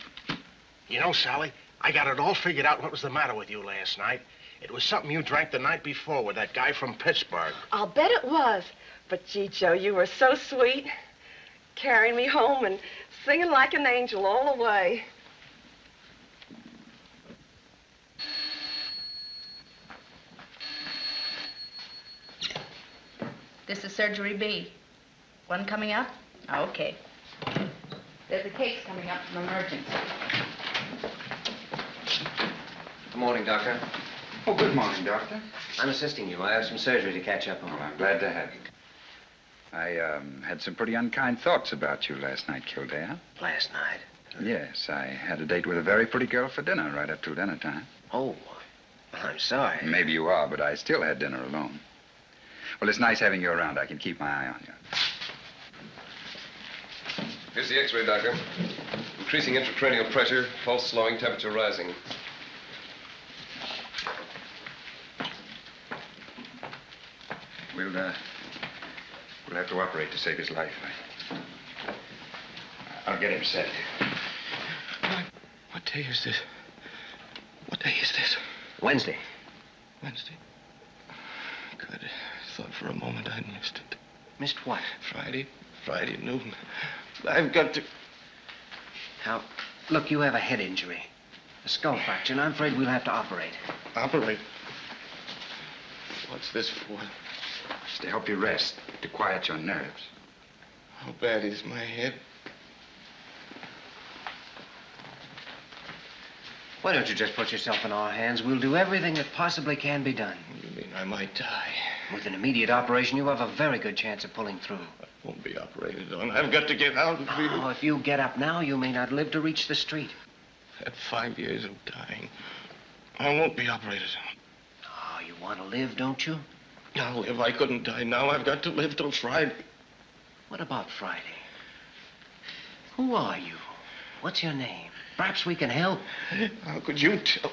[SPEAKER 2] You know, Sally, I got it all figured out what was the matter with you last night. It was something you drank the night before with that guy from Pittsburgh.
[SPEAKER 1] I'll bet it was. But, gee, Joe, you were so sweet. Carrying me home and singing like an angel all the way.
[SPEAKER 11] This is Surgery B. One coming up? Okay. There's a case coming up from emergency.
[SPEAKER 6] Good morning, Doctor.
[SPEAKER 12] Oh, good morning, Doctor.
[SPEAKER 6] I'm assisting you. I have some surgery to catch up on.
[SPEAKER 12] Well, I'm glad to have you. I had some pretty unkind thoughts about you last night, Kildare.
[SPEAKER 6] Last night?
[SPEAKER 12] Yes, I had a date with a very pretty girl for dinner right up till dinner time.
[SPEAKER 6] Oh, well, I'm sorry.
[SPEAKER 12] Maybe you are, but I still had dinner alone. Well, it's nice having you around. I can keep my eye on you.
[SPEAKER 15] Here's the X-ray, Doctor. Increasing intracranial pressure, pulse slowing, temperature rising.
[SPEAKER 12] We'll have to operate to save his life. I'll get him set.
[SPEAKER 15] What day is this? What day is this?
[SPEAKER 6] Wednesday.
[SPEAKER 2] Wednesday. Good. Thought for a moment I'd missed it.
[SPEAKER 6] Missed what?
[SPEAKER 2] Friday noon. I've got to...
[SPEAKER 6] Now, look, you have a head injury. A skull fracture, and I'm afraid we'll have to operate.
[SPEAKER 2] Operate? What's this for?
[SPEAKER 12] It's to help you rest, to quiet your nerves.
[SPEAKER 2] How bad is my head?
[SPEAKER 6] Why don't you just put yourself in our hands? We'll do everything that possibly can be done.
[SPEAKER 2] You mean I might die?
[SPEAKER 6] With an immediate operation, you have a very good chance of pulling through.
[SPEAKER 2] I won't be operated on. I've got to get out and feel...
[SPEAKER 6] Oh, if you get up now, you may not live to reach the street.
[SPEAKER 2] At 5 years of dying, I won't be operated on.
[SPEAKER 6] Oh, you want to live, don't you?
[SPEAKER 2] I'll live. I couldn't die now. I've got to live till Friday.
[SPEAKER 6] What about Friday? Who are you? What's your name? Perhaps we can help.
[SPEAKER 2] How could you tell?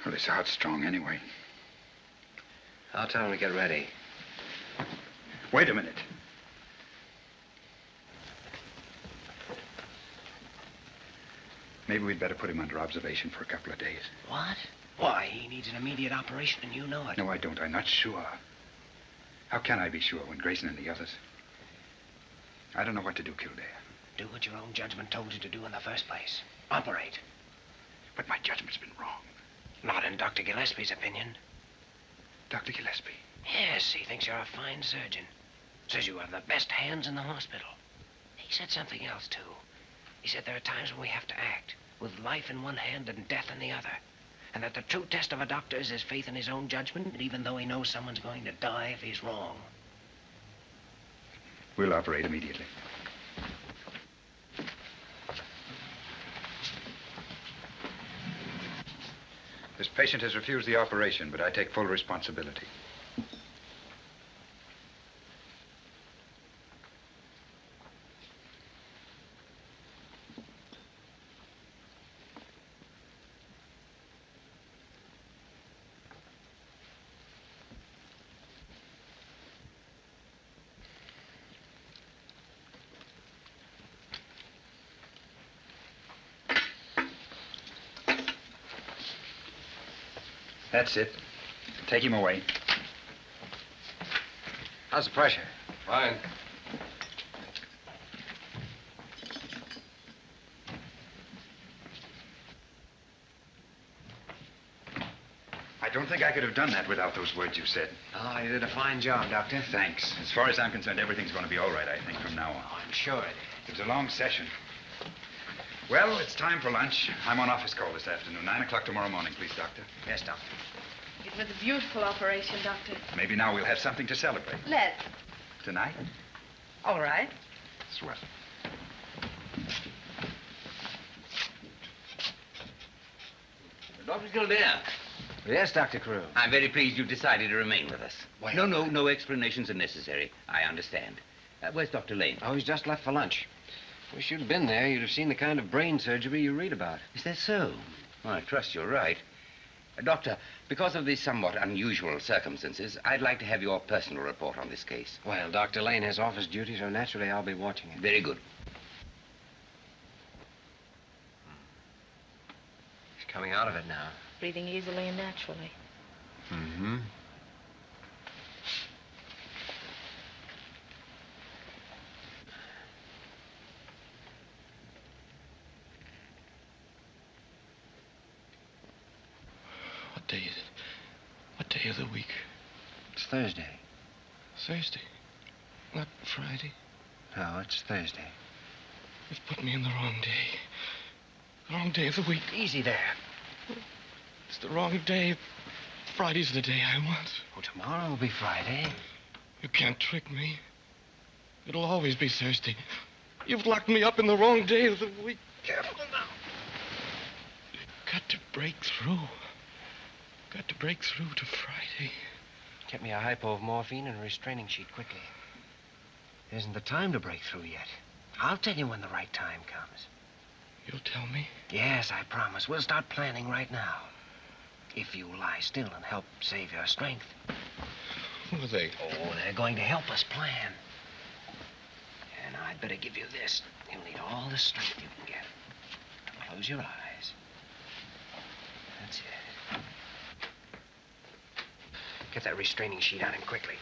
[SPEAKER 12] Well, his heart's strong anyway.
[SPEAKER 6] I'll tell him to get ready.
[SPEAKER 12] Wait a minute. Maybe we'd better put him under observation for a couple of days.
[SPEAKER 6] What? Why? He needs an immediate operation, and you know it.
[SPEAKER 12] No, I don't. I'm not sure. How can I be sure when Grayson and the others... I don't know what to do, Kildare.
[SPEAKER 6] Do what your own judgment told you to do in the first place. Operate.
[SPEAKER 12] But my judgment's been wrong.
[SPEAKER 6] Not in Dr. Gillespie's opinion.
[SPEAKER 12] Dr. Gillespie?
[SPEAKER 6] Yes, he thinks you're a fine surgeon. Says you have the best hands in the hospital. He said something else, too. He said there are times when we have to act, with life in one hand and death in the other. And that the true test of a doctor is his faith in his own judgment, even though he knows someone's going to die if he's wrong.
[SPEAKER 12] We'll operate immediately. This patient has refused the operation, but I take full responsibility. That's it. Take him away.
[SPEAKER 6] How's the pressure?
[SPEAKER 15] Fine.
[SPEAKER 12] I don't think I could have done that without those words you said.
[SPEAKER 6] Oh, you did a fine job, Doctor.
[SPEAKER 12] Thanks. As far as I'm concerned, everything's going to be all right, I think, from now on.
[SPEAKER 6] Oh, I'm sure it is.
[SPEAKER 12] It was a long session. Well, it's time for lunch. I'm on office call this afternoon. 9 o'clock tomorrow morning, please, Doctor.
[SPEAKER 6] Yes, Doctor.
[SPEAKER 5] It was a beautiful operation, Doctor.
[SPEAKER 12] Maybe now we'll have something to celebrate.
[SPEAKER 5] Let's.
[SPEAKER 12] Tonight?
[SPEAKER 5] All right.
[SPEAKER 12] Swell.
[SPEAKER 9] Dr. Kildare.
[SPEAKER 6] Yes, Dr. Carew.
[SPEAKER 9] I'm very pleased you've decided to remain with us.
[SPEAKER 6] Well,
[SPEAKER 9] No explanations are necessary. I understand. Where's Dr. Lane?
[SPEAKER 6] Oh, he's just left for lunch. Wish you'd been there. You'd have seen the kind of brain surgery you read about.
[SPEAKER 9] Is that so? Well, I trust you're right. Doctor, because of the somewhat unusual circumstances, I'd like to have your personal report on this case.
[SPEAKER 6] Well, Dr. Lane has office duty, so naturally I'll be watching it.
[SPEAKER 9] Very good.
[SPEAKER 6] He's coming out of it now.
[SPEAKER 5] Breathing easily and naturally.
[SPEAKER 6] Mm-hmm.
[SPEAKER 2] What day is it? What day of the week?
[SPEAKER 6] It's Thursday.
[SPEAKER 2] Thursday. Not Friday.
[SPEAKER 6] No, it's Thursday.
[SPEAKER 2] You've put me in the wrong day. The wrong day of the week.
[SPEAKER 6] Easy there.
[SPEAKER 2] It's the wrong day. Friday's the day I want.
[SPEAKER 6] Oh, tomorrow will be Friday.
[SPEAKER 2] You can't trick me. It'll always be Thursday. You've locked me up in the wrong day of the week. Careful now. Got to break through. Got to break through to Friday.
[SPEAKER 6] Get me a hypo of morphine and a restraining sheet quickly. It isn't the time to break through yet. I'll tell you when the right time comes.
[SPEAKER 2] You'll tell me?
[SPEAKER 6] Yes, I promise. We'll start planning right now. If you lie still and help save your strength.
[SPEAKER 2] Who are they?
[SPEAKER 6] Oh, they're going to help us plan. And I I'd better give you this. You'll need all the strength you can get. Close your eyes. That's it. Get that restraining sheet on him quickly.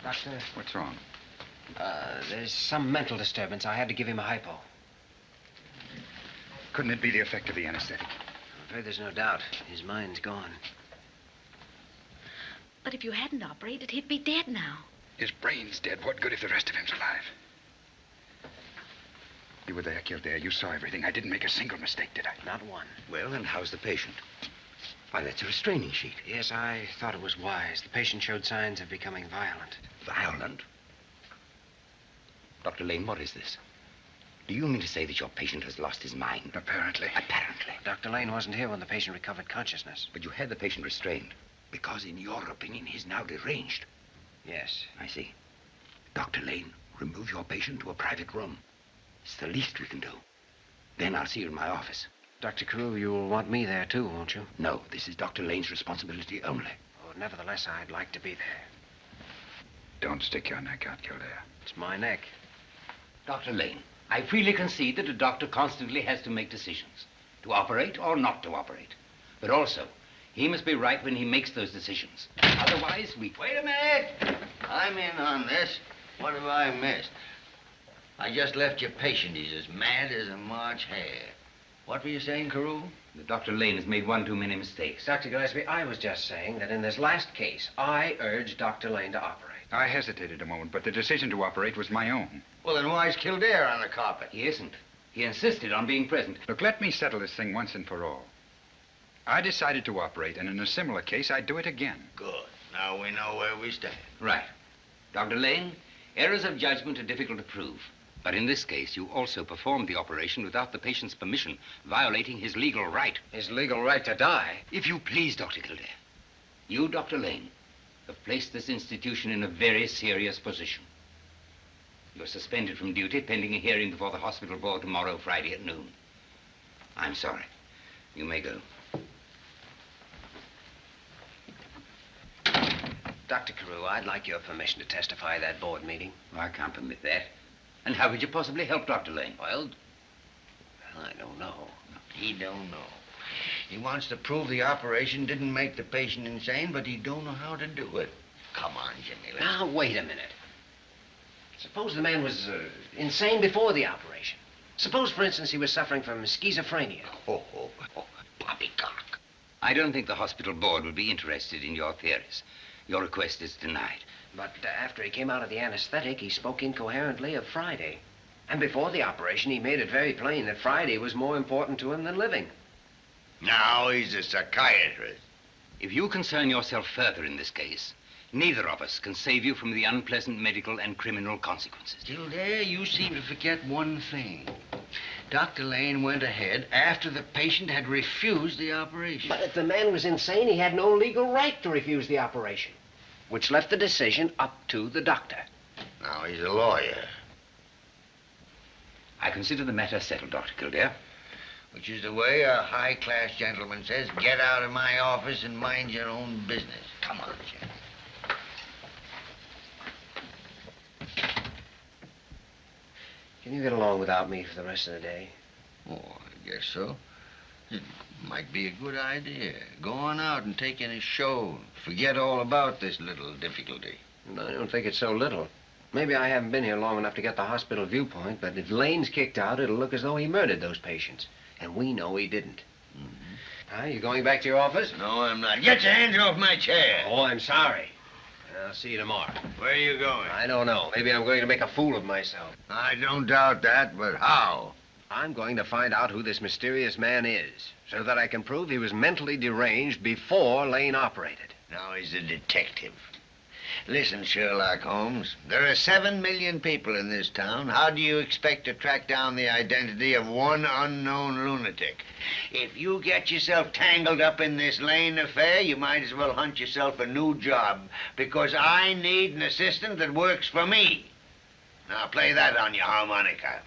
[SPEAKER 6] Doctor?
[SPEAKER 12] What's wrong?
[SPEAKER 6] There's some mental disturbance. I had to give him a hypo.
[SPEAKER 12] Couldn't it be the effect of the anesthetic?
[SPEAKER 6] I'm afraid there's no doubt. His mind's gone.
[SPEAKER 11] But if you hadn't operated, he'd be dead now.
[SPEAKER 12] His brain's dead. What good if the rest of him's alive? You were there, Kildare. You saw everything. I didn't make a single mistake, did I?
[SPEAKER 6] Not one.
[SPEAKER 9] Well, and how's the patient? Why, that's a restraining sheet.
[SPEAKER 6] Yes, I thought it was wise. The patient showed signs of becoming violent.
[SPEAKER 9] Violent? Dr. Lane, what is this? Do you mean to say that your patient has lost his mind?
[SPEAKER 12] Apparently.
[SPEAKER 9] Apparently.
[SPEAKER 6] Dr. Lane wasn't here when the patient recovered consciousness.
[SPEAKER 9] But you had the patient restrained because, in your opinion, he's now deranged.
[SPEAKER 6] Yes.
[SPEAKER 9] I see. Dr. Lane, remove your patient to a private room. It's the least we can do. Then I'll see you in my office.
[SPEAKER 6] Dr. Carew, you'll want me there, too, won't you?
[SPEAKER 9] No, this is Dr. Lane's responsibility only.
[SPEAKER 6] Oh, nevertheless, I'd like to be there.
[SPEAKER 12] Don't stick your neck out, Kildare.
[SPEAKER 6] It's my neck.
[SPEAKER 9] Dr. Lane, I freely concede that a doctor constantly has to make decisions, to operate or not to operate. But also, he must be right when he makes those decisions. Otherwise, we...
[SPEAKER 7] Wait a minute. I'm in on this. What have I missed? I just left your patient. He's as mad as a March hare. What were you saying, Carew?
[SPEAKER 9] That Dr. Lane has made one too many mistakes.
[SPEAKER 6] Dr. Gillespie, I was just saying that in this last case, I urged Dr. Lane to operate.
[SPEAKER 12] I hesitated a moment, but the decision to operate was my own.
[SPEAKER 7] Well, then why's Kildare on the carpet?
[SPEAKER 9] He isn't. He insisted on being present.
[SPEAKER 12] Look, let me settle this thing once and for all. I decided to operate, and in a similar case, I'd do it again.
[SPEAKER 7] Good. Now we know where we stand.
[SPEAKER 9] Right. Dr. Lane, errors of judgment are difficult to prove. But in this case, you also performed the operation without the patient's permission, violating his legal right.
[SPEAKER 6] His legal right to die?
[SPEAKER 9] If you please, Dr. Kildare. You, Dr. Lane, have placed this institution in a very serious position. You're suspended from duty pending a hearing before the hospital board tomorrow, Friday at noon. I'm sorry. You may go.
[SPEAKER 6] Dr. Carew, I'd like your permission to testify at that board meeting.
[SPEAKER 9] I can't permit that. And how could you possibly help Dr. Lane?
[SPEAKER 6] Well, I don't know.
[SPEAKER 7] He don't know. He wants to prove the operation didn't make the patient insane, but he don't know how to do it. Come on, Jimmy.
[SPEAKER 6] Now, wait a minute. Suppose the man was insane before the operation. Suppose, for instance, he was suffering from schizophrenia.
[SPEAKER 7] Poppycock.
[SPEAKER 9] I don't think the hospital board would be interested in your theories. Your request is denied.
[SPEAKER 6] But after he came out of the anesthetic, he spoke incoherently of Friday. And before the operation, he made it very plain that Friday was more important to him than living.
[SPEAKER 7] Now he's a psychiatrist.
[SPEAKER 9] If you concern yourself further in this case, neither of us can save you from the unpleasant medical and criminal consequences.
[SPEAKER 7] Kildare, you seem to forget one thing. Dr. Lane went ahead after the patient had refused the operation.
[SPEAKER 6] But if the man was insane, he had no legal right to refuse the operation, which left the decision up to the doctor.
[SPEAKER 7] Now he's a lawyer.
[SPEAKER 9] I consider the matter settled, Dr. Kildare.
[SPEAKER 7] Which is the way a high-class gentleman says, get out of my office and mind your own business. Come on, Jim.
[SPEAKER 6] Can you get along without me for the rest of the day?
[SPEAKER 7] Oh, I guess so. It might be a good idea. Go on out and take in a show. Forget all about this little difficulty.
[SPEAKER 6] I don't think it's so little. Maybe I haven't been here long enough to get the hospital viewpoint, but if Lane's kicked out, it'll look as though he murdered those patients. And we know he didn't. Mm-hmm. You going back to your office?
[SPEAKER 7] No, I'm not. Get your hands off my chair.
[SPEAKER 6] Oh, I'm sorry. I'll see you tomorrow.
[SPEAKER 7] Where are you going?
[SPEAKER 6] I don't know. Maybe I'm going to make a fool of myself.
[SPEAKER 7] I don't doubt that, but how?
[SPEAKER 6] I'm going to find out who this mysterious man is, so that I can prove he was mentally deranged before Lane operated.
[SPEAKER 7] Now he's a detective. Listen, Sherlock Holmes, there are 7 million people in this town. How do you expect to track down the identity of one unknown lunatic? If you get yourself tangled up in this Lane affair, you might as well hunt yourself a new job, because I need an assistant that works for me. Now play that on your harmonica.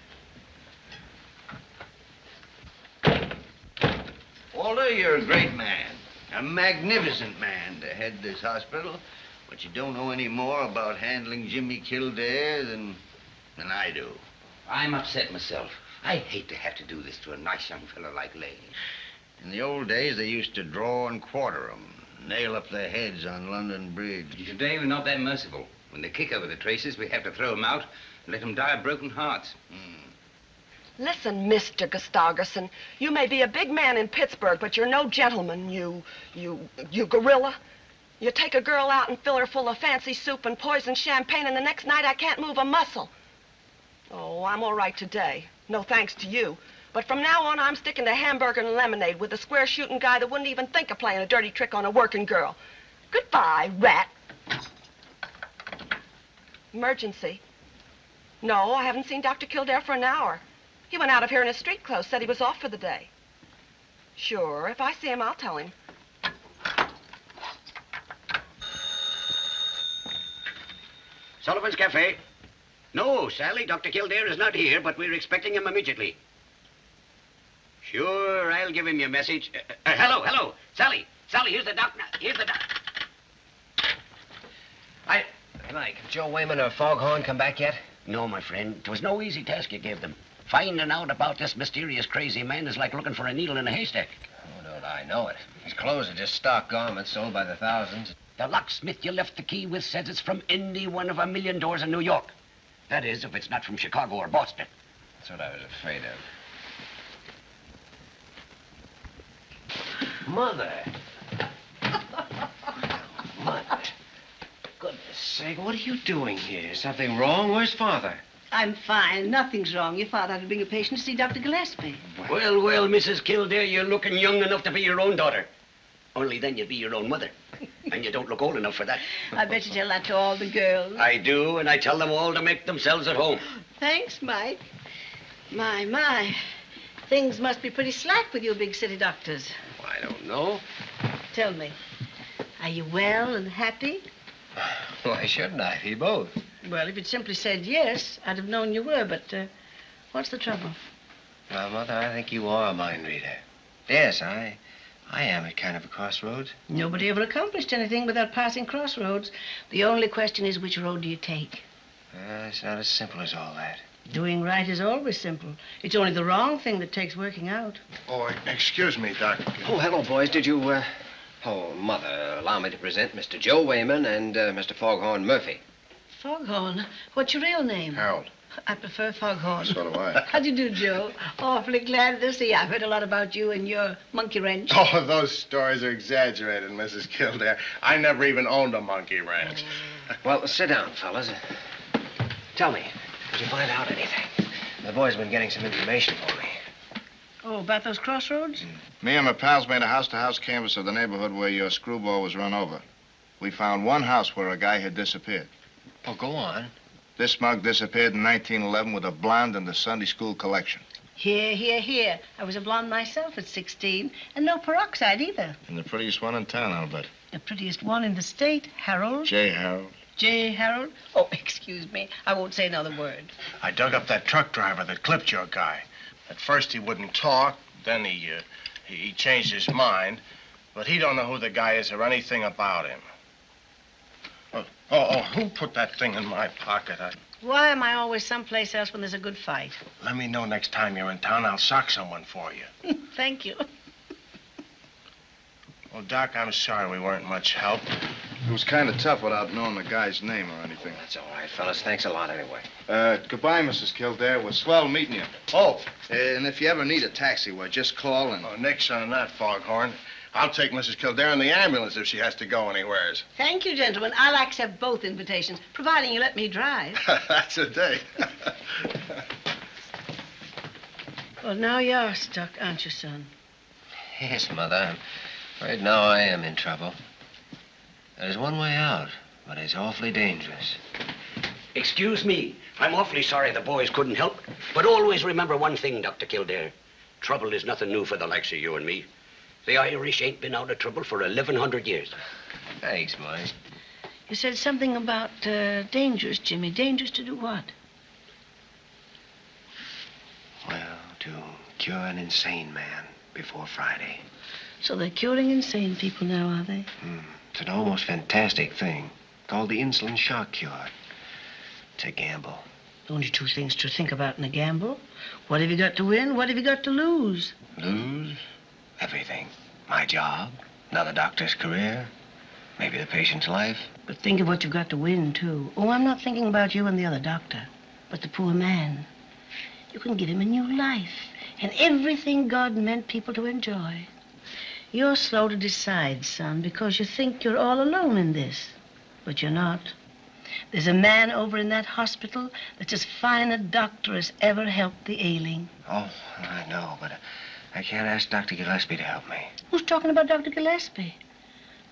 [SPEAKER 7] Walter, you're a great man, a magnificent man to head this hospital. But you don't know any more about handling Jimmy Kildare than I do.
[SPEAKER 9] I'm upset myself. I hate to have to do this to a nice young fellow like Lew.
[SPEAKER 7] In the old days, they used to draw and quarter 'em, nail up their heads on London Bridge.
[SPEAKER 9] Today, we're not that merciful. When they kick over the traces, we have to throw them out and let them die of broken hearts.
[SPEAKER 1] Listen, Mr. Gustafson, you may be a big man in Pittsburgh, but you're no gentleman, you gorilla. You take a girl out and fill her full of fancy soup and poisoned champagne, and the next night I can't move a muscle. Oh, I'm all right today. No thanks to you. But from now on, I'm sticking to hamburger and lemonade with a square-shooting guy that wouldn't even think of playing a dirty trick on a working girl. Goodbye, rat. Emergency. No, I haven't seen Dr. Kildare for an hour. He went out of here in his street clothes, said he was off for the day. Sure, if I see him, I'll tell him.
[SPEAKER 14] Sullivan's Cafe. No, Sally, Dr. Kildare is not here, but we're expecting him immediately. Sure, I'll give him your message. Hello, Sally. Sally, here's the doctor.
[SPEAKER 6] Mike, Joe Wayman or Foghorn come back yet?
[SPEAKER 14] No, my friend. It was no easy task you gave them. Finding out about this mysterious crazy man is like looking for a needle in a haystack.
[SPEAKER 6] Oh, don't I know it. His clothes are just stock garments sold by the thousands.
[SPEAKER 14] The locksmith you left the key with says it's from any one of 1,000,000 doors in New York. That is, if it's not from Chicago or Boston.
[SPEAKER 6] That's what I was afraid of. Mother. Mother. Goodness sake, what are you doing here? Is something wrong? Where's Father?
[SPEAKER 16] I'm fine. Nothing's wrong. Your father had to bring a patient to see Dr. Gillespie.
[SPEAKER 14] Well, Mrs. Kildare, you're looking young enough to be your own daughter. Only then you'd be your own mother. And you don't look old enough for that.
[SPEAKER 16] I bet you tell that to all the girls.
[SPEAKER 14] I do, and I tell them all to make themselves at home.
[SPEAKER 16] Thanks, Mike. My. Things must be pretty slack with you big city doctors.
[SPEAKER 6] I don't know.
[SPEAKER 16] Tell me, are you well and happy?
[SPEAKER 6] Why shouldn't I be both?
[SPEAKER 16] Well, if you'd simply said yes, I'd have known you were, but what's the trouble?
[SPEAKER 6] Well, Mother, I think you are a mind reader. Yes, I am at kind of a crossroads.
[SPEAKER 16] Nobody ever accomplished anything without passing crossroads. The only question is, which road do you take?
[SPEAKER 6] It's not as simple as all that.
[SPEAKER 16] Doing right is always simple. It's only the wrong thing that takes working out.
[SPEAKER 2] Oh, excuse me, Doc.
[SPEAKER 6] Oh, hello, boys. Did you, Oh, Mother, allow me to present Mr. Joe Wayman and Mr. Foghorn Murphy.
[SPEAKER 16] Foghorn? What's your real name?
[SPEAKER 2] Harold.
[SPEAKER 16] I prefer Foghorn.
[SPEAKER 2] So do I.
[SPEAKER 16] How do you do, Joe? Awfully glad to see you. I've heard a lot about you and your monkey wrench.
[SPEAKER 2] Oh, those stories are exaggerated, Mrs. Kildare. I never even owned a monkey wrench.
[SPEAKER 6] Well, sit down, fellas. Tell me, did you find out anything? The boys have been getting some information for me.
[SPEAKER 16] Oh, about those crossroads?
[SPEAKER 2] Me and my pals made a house-to-house canvass of the neighborhood where your screwball was run over. We found one house where a guy had disappeared.
[SPEAKER 6] Oh, go on.
[SPEAKER 2] This mug disappeared in 1911 with a blonde and the Sunday school collection.
[SPEAKER 16] Here. I was a blonde myself at 16, and no peroxide either.
[SPEAKER 2] And the prettiest one in town, I'll bet.
[SPEAKER 16] The prettiest one in the state, Harold.
[SPEAKER 2] J. Harold.
[SPEAKER 16] J. Harold? Oh, excuse me. I won't say another word.
[SPEAKER 2] I dug up that truck driver that clipped your guy. At first he wouldn't talk, then he changed his mind, but he don't know who the guy is or anything about him. Who put that thing in my pocket?
[SPEAKER 16] Why am I always someplace else when there's a good fight?
[SPEAKER 2] Let me know next time you're in town. I'll sock someone for you.
[SPEAKER 16] Thank you.
[SPEAKER 2] Well, Doc, I'm sorry we weren't much help. It was kind of tough without knowing the guy's name or anything.
[SPEAKER 6] That's all right, fellas. Thanks a lot anyway.
[SPEAKER 2] Goodbye, Mrs. Kildare. It was swell meeting you. Oh, and if you ever need a taxi, well, just call and... Oh, nix on that, Foghorn. I'll take Mrs. Kildare in the ambulance if she has to go anywheres.
[SPEAKER 16] Thank you, gentlemen. I'll accept both invitations, providing you let me drive.
[SPEAKER 2] That's a date.
[SPEAKER 16] Well, now you're stuck, aren't you, son?
[SPEAKER 6] Yes, Mother. I'm afraid now I am in trouble. There's one way out, but it's awfully dangerous.
[SPEAKER 14] Excuse me. I'm awfully sorry the boys couldn't help. But always remember one thing, Dr. Kildare. Trouble is nothing new for the likes of you and me. The Irish ain't been out of trouble for 1,100 years.
[SPEAKER 6] Thanks, Mike.
[SPEAKER 16] You said something about dangers, Jimmy. Dangers to do what?
[SPEAKER 6] Well, to cure an insane man before Friday.
[SPEAKER 16] So they're curing insane people now, are they?
[SPEAKER 6] It's an almost fantastic thing. called the insulin shock cure. It's a gamble.
[SPEAKER 16] Only two things to think about in a gamble. What have you got to win? What have you got to lose?
[SPEAKER 6] Lose? Everything. My job, another doctor's career, maybe the patient's life.
[SPEAKER 16] But think of what you've got to win, too. Oh, I'm not thinking about you and the other doctor, but the poor man. You can give him a new life and everything God meant people to enjoy. You're slow to decide, son, because you think you're all alone in this. But you're not. There's a man over in that hospital that's as fine a doctor as ever helped the ailing.
[SPEAKER 6] Oh, I know, but I can't ask Dr. Gillespie to help me.
[SPEAKER 16] Who's talking about Dr. Gillespie?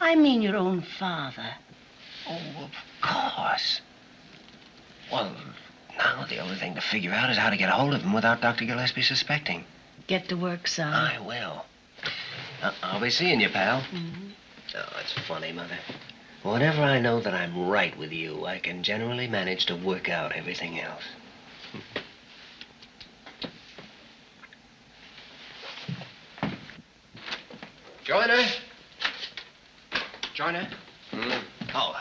[SPEAKER 16] I mean your own father.
[SPEAKER 6] Oh, of course. Well, now the only thing to figure out is how to get a hold of him without Dr. Gillespie suspecting.
[SPEAKER 16] Get to work, son.
[SPEAKER 6] I will. I'll be seeing you, pal. Oh, it's funny, Mother. Whenever I know that I'm right with you, I can generally manage to work out everything else. Joyner? Joyner? Oh,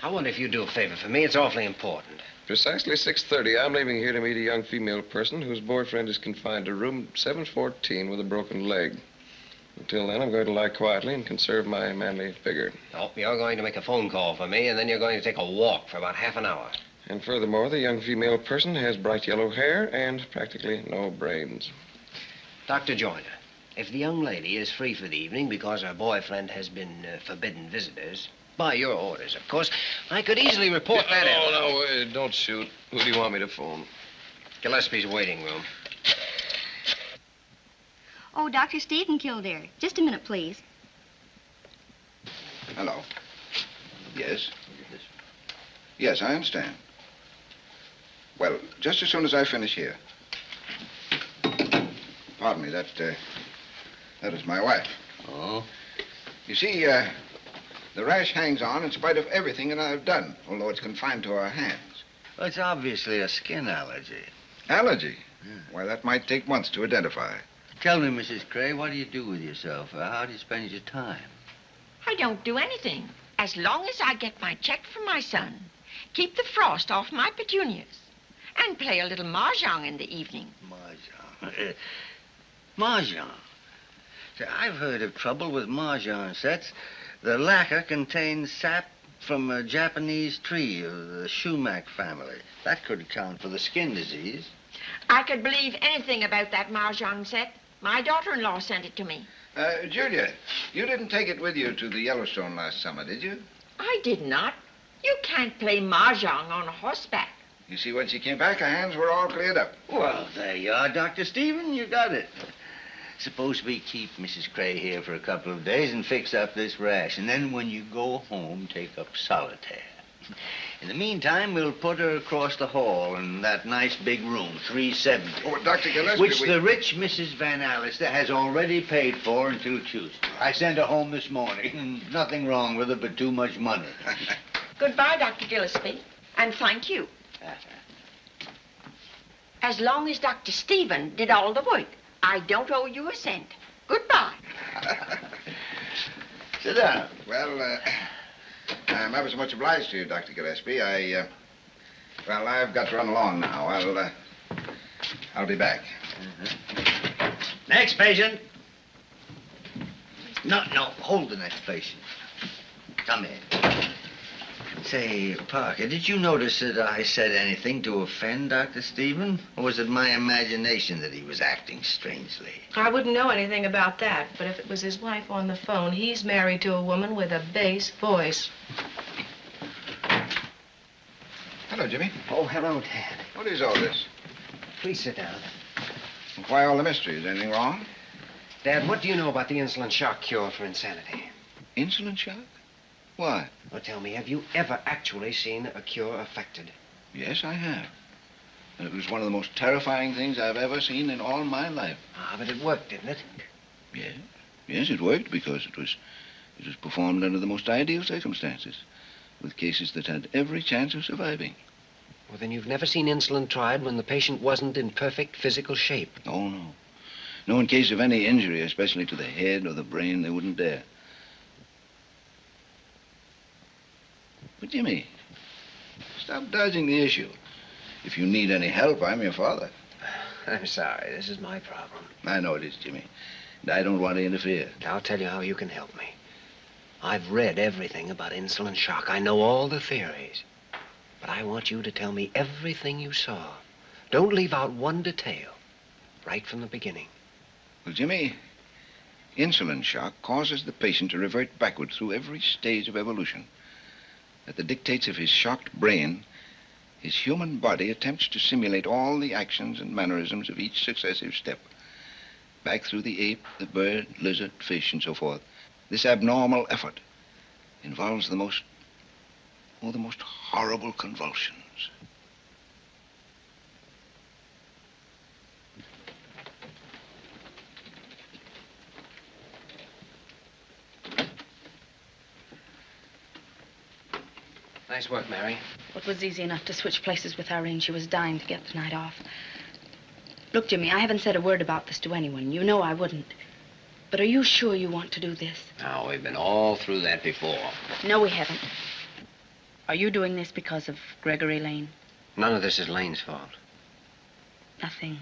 [SPEAKER 6] I wonder if you'd do a favor for me. It's awfully important.
[SPEAKER 15] Precisely 6:30, I'm leaving here to meet a young female person whose boyfriend is confined to room 714 with a broken leg. Until then, I'm going to lie quietly and conserve my manly vigor.
[SPEAKER 6] Oh, you're going to make a phone call for me, and then you're going to take a walk for about half an hour.
[SPEAKER 15] And furthermore, the young female person has bright yellow hair and practically no brains.
[SPEAKER 6] Dr. Joyner, if the young lady is free for the evening because her boyfriend has been forbidden visitors, by your orders, of course, I could easily report that in.
[SPEAKER 15] Oh, no, don't shoot. Who do you want me to phone?
[SPEAKER 6] Gillespie's waiting room.
[SPEAKER 17] Oh, Dr. Stephen Kildare. Just a minute, please.
[SPEAKER 18] Hello. Yes? Yes, I understand. Well, just as soon as I finish here. Pardon me, that is my wife.
[SPEAKER 7] Oh?
[SPEAKER 18] You see, the rash hangs on in spite of everything that I've done, although it's confined to our hands.
[SPEAKER 7] Well, it's obviously a skin allergy.
[SPEAKER 18] Allergy? Why, that might take months to identify.
[SPEAKER 7] Tell me, Mrs. Cray, what do you do with yourself? How do you spend your time?
[SPEAKER 19] I don't do anything, as long as I get my check from my son, keep the frost off my petunias, and play a little mahjong in the evening.
[SPEAKER 7] Mahjong? Mahjong? See, I've heard of trouble with mahjong sets. The lacquer contains sap from a Japanese tree of the Shumac family. That could account for the skin disease.
[SPEAKER 19] I could believe anything about that mahjong set. My daughter-in-law sent it to me.
[SPEAKER 18] Julia, you didn't take it with you to the Yellowstone last summer, did you?
[SPEAKER 19] I did not. You can't play mahjong on horseback.
[SPEAKER 18] You see, when she came back, her hands were all cleared up.
[SPEAKER 7] Well, there you are, Dr. Stephen. You got it. Suppose we keep Mrs. Cray here for a couple of days and fix up this rash, and then when you go home, take up solitaire. In the meantime, we'll put her across the hall in that nice big room, 370.
[SPEAKER 18] Oh, Dr. Gillespie,
[SPEAKER 7] which the rich Mrs. Van Allister has already paid for until Tuesday. I sent her home this morning. Nothing wrong with her, but too much money.
[SPEAKER 19] Goodbye, Dr. Gillespie, and thank you. As long as Dr. Stephen did all the work, I don't owe you a cent. Goodbye.
[SPEAKER 7] Sit down.
[SPEAKER 18] Well, I'm ever so much obliged to you, Dr. Gillespie. Well, I've got to run along now. I'll be back.
[SPEAKER 7] Next patient. No, hold the next patient. Come in. Say, Parker, did you notice that I said anything to offend Dr. Stephen? Or was it my imagination that he was acting strangely?
[SPEAKER 5] I wouldn't know anything about that, but if it was his wife on the phone, he's married to a woman with a bass voice.
[SPEAKER 18] Hello, Jimmy.
[SPEAKER 6] Oh, hello, Dad.
[SPEAKER 18] What is all this?
[SPEAKER 6] Please sit down.
[SPEAKER 18] And why all the mystery? Is anything wrong?
[SPEAKER 6] Dad, what do you know about the insulin shock cure for insanity?
[SPEAKER 18] Insulin shock? Why?
[SPEAKER 6] Well, tell me, have you ever actually seen a cure effected?
[SPEAKER 18] Yes, I have. And it was one of the most terrifying things I've ever seen in all my life.
[SPEAKER 6] Ah, but it worked, didn't it?
[SPEAKER 18] Yes. Yes, it worked because it was performed under the most ideal circumstances, with cases that had every chance of surviving.
[SPEAKER 6] Well, then you've never seen insulin tried when the patient wasn't in perfect physical shape.
[SPEAKER 18] Oh, no. No, in case of any injury, especially to the head or the brain, they wouldn't dare. But, Jimmy, stop dodging the issue. If you need any help, I'm your father.
[SPEAKER 6] I'm sorry. This is my problem.
[SPEAKER 18] I know it is, Jimmy. And I don't want to interfere.
[SPEAKER 6] I'll tell you how you can help me. I've read everything about insulin shock. I know all the theories. But I want you to tell me everything you saw. Don't leave out one detail. Right from the beginning.
[SPEAKER 18] Well, Jimmy, insulin shock causes the patient to revert backward through every stage of evolution. At the dictates of his shocked brain, his human body attempts to simulate all the actions and mannerisms of each successive step. Back through the ape, the bird, lizard, fish, and so forth. This abnormal effort involves the most horrible convulsions.
[SPEAKER 6] Nice work, Mary.
[SPEAKER 11] It was easy enough to switch places with Laraine. She was dying to get the night off. Look, Jimmy, I haven't said a word about this to anyone. You know I wouldn't. But are you sure you want to do this?
[SPEAKER 14] Now, we've been all through that before.
[SPEAKER 11] No, we haven't. Are you doing this because of Gregory Lane?
[SPEAKER 6] None of this is Lane's fault.
[SPEAKER 11] Nothing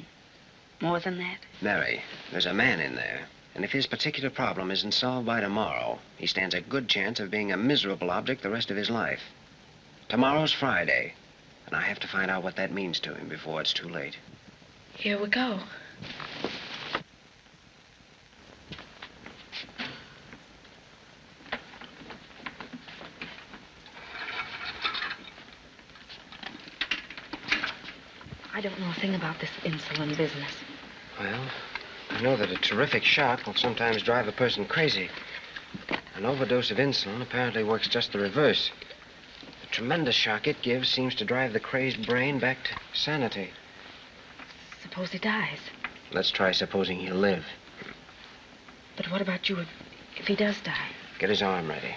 [SPEAKER 11] more than that?
[SPEAKER 6] Mary, there's a man in there. And if his particular problem isn't solved by tomorrow, he stands a good chance of being a miserable object the rest of his life. Tomorrow's Friday, and I have to find out what that means to him before it's too late.
[SPEAKER 11] Here we go. I don't know a thing about this insulin business.
[SPEAKER 6] Well, I know that a terrific shock will sometimes drive a person crazy. An overdose of insulin apparently works just the reverse. The tremendous shock it gives seems to drive the crazed brain back to sanity.
[SPEAKER 11] Suppose he dies.
[SPEAKER 6] Let's try supposing he'll live.
[SPEAKER 11] But what about you if he does die?
[SPEAKER 6] Get his arm ready.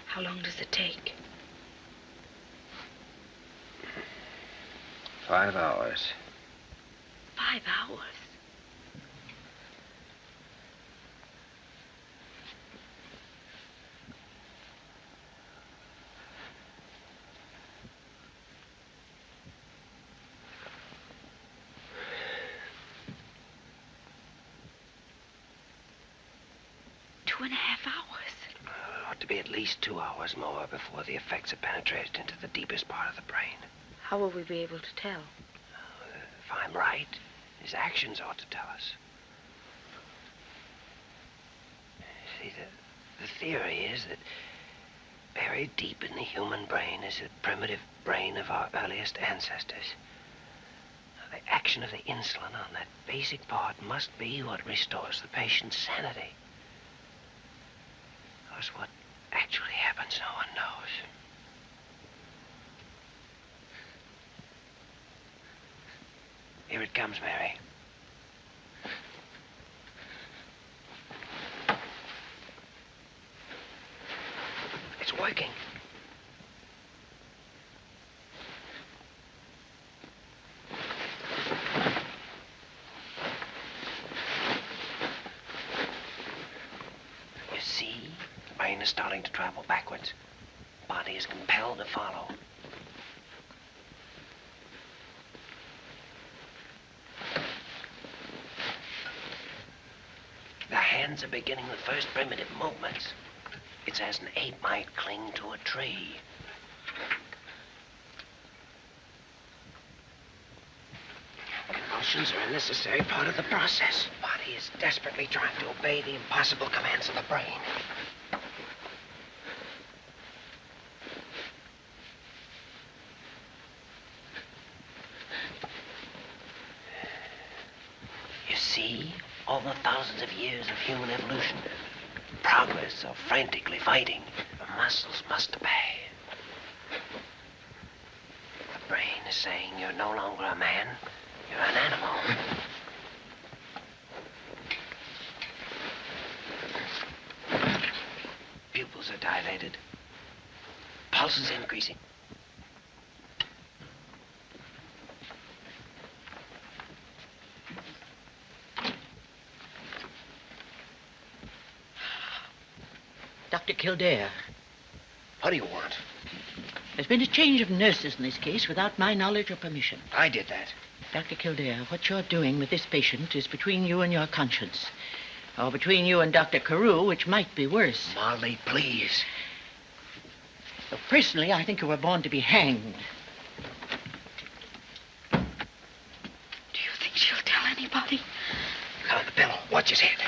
[SPEAKER 11] How long does it take?
[SPEAKER 6] 5 hours.
[SPEAKER 11] 5 hours? Two and a half hours.
[SPEAKER 6] It ought to be at least 2 hours more before the effects have penetrated into the deepest part of the brain.
[SPEAKER 11] How will we be able to tell?
[SPEAKER 6] If I'm right, his actions ought to tell us. See, the theory is that buried deep in the human brain is the primitive brain of our earliest ancestors. The action of the insulin on that basic part must be what restores the patient's sanity. Of course, what actually happens, no one knows. Here it comes, Mary. It's working. You see, the brain is starting to travel backwards. The body is compelled to follow. The hands are beginning the first primitive movements. It's as an ape might cling to a tree. Convulsions are a necessary part of the process. The body is desperately trying to obey the impossible commands of the brain. You see, all the thousands of years of human evolution, progress of frantically fighting, the muscles must obey. The brain is saying you're no longer a man, you're an animal. are dilated. Pulse is increasing.
[SPEAKER 10] Dr. Kildare.
[SPEAKER 6] What do you want?
[SPEAKER 10] There's been a change of nurses in this case without my knowledge or permission.
[SPEAKER 6] I did that.
[SPEAKER 10] Dr. Kildare, what you're doing with this patient is between you and your conscience. Or between you and Dr. Carew, which might be worse.
[SPEAKER 6] Molly, please.
[SPEAKER 10] Well, personally, I think you were born to be hanged.
[SPEAKER 11] Do you think she'll tell anybody?
[SPEAKER 6] Look on the pillow. Watch his head.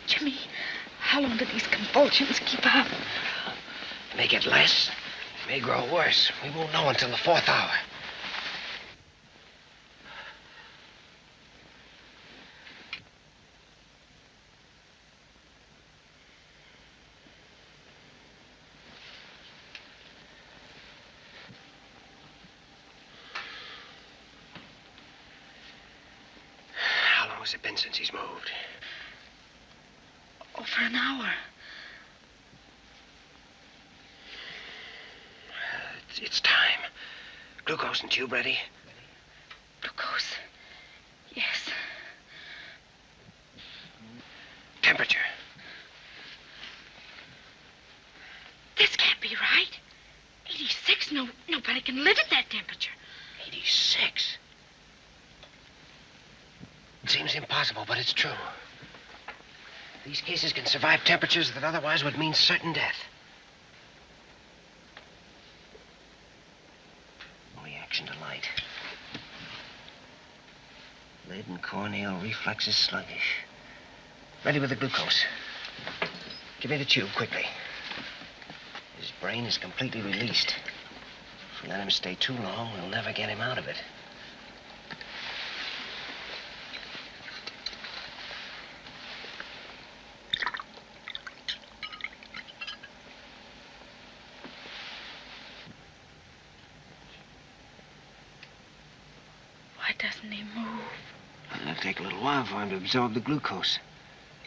[SPEAKER 11] Jimmy, how long do these convulsions keep up?
[SPEAKER 6] May get less. May grow worse. We won't know until the 4th hour. How long has it been since he's moved?
[SPEAKER 11] Over an hour.
[SPEAKER 6] It's time. Glucose and tube ready?
[SPEAKER 11] Glucose. Yes.
[SPEAKER 6] Temperature.
[SPEAKER 11] This can't be right. 86? Nobody can live at that temperature.
[SPEAKER 6] 86? It seems impossible, but it's true. These cases can survive temperatures that otherwise would mean certain death. Reaction to light. Lid and corneal reflexes sluggish. Ready with the glucose. Give me the tube, quickly. His brain is completely released. If we let him stay too long, we'll never get him out of it.
[SPEAKER 11] Why doesn't he move?
[SPEAKER 6] It'll take a little while for him to absorb the glucose.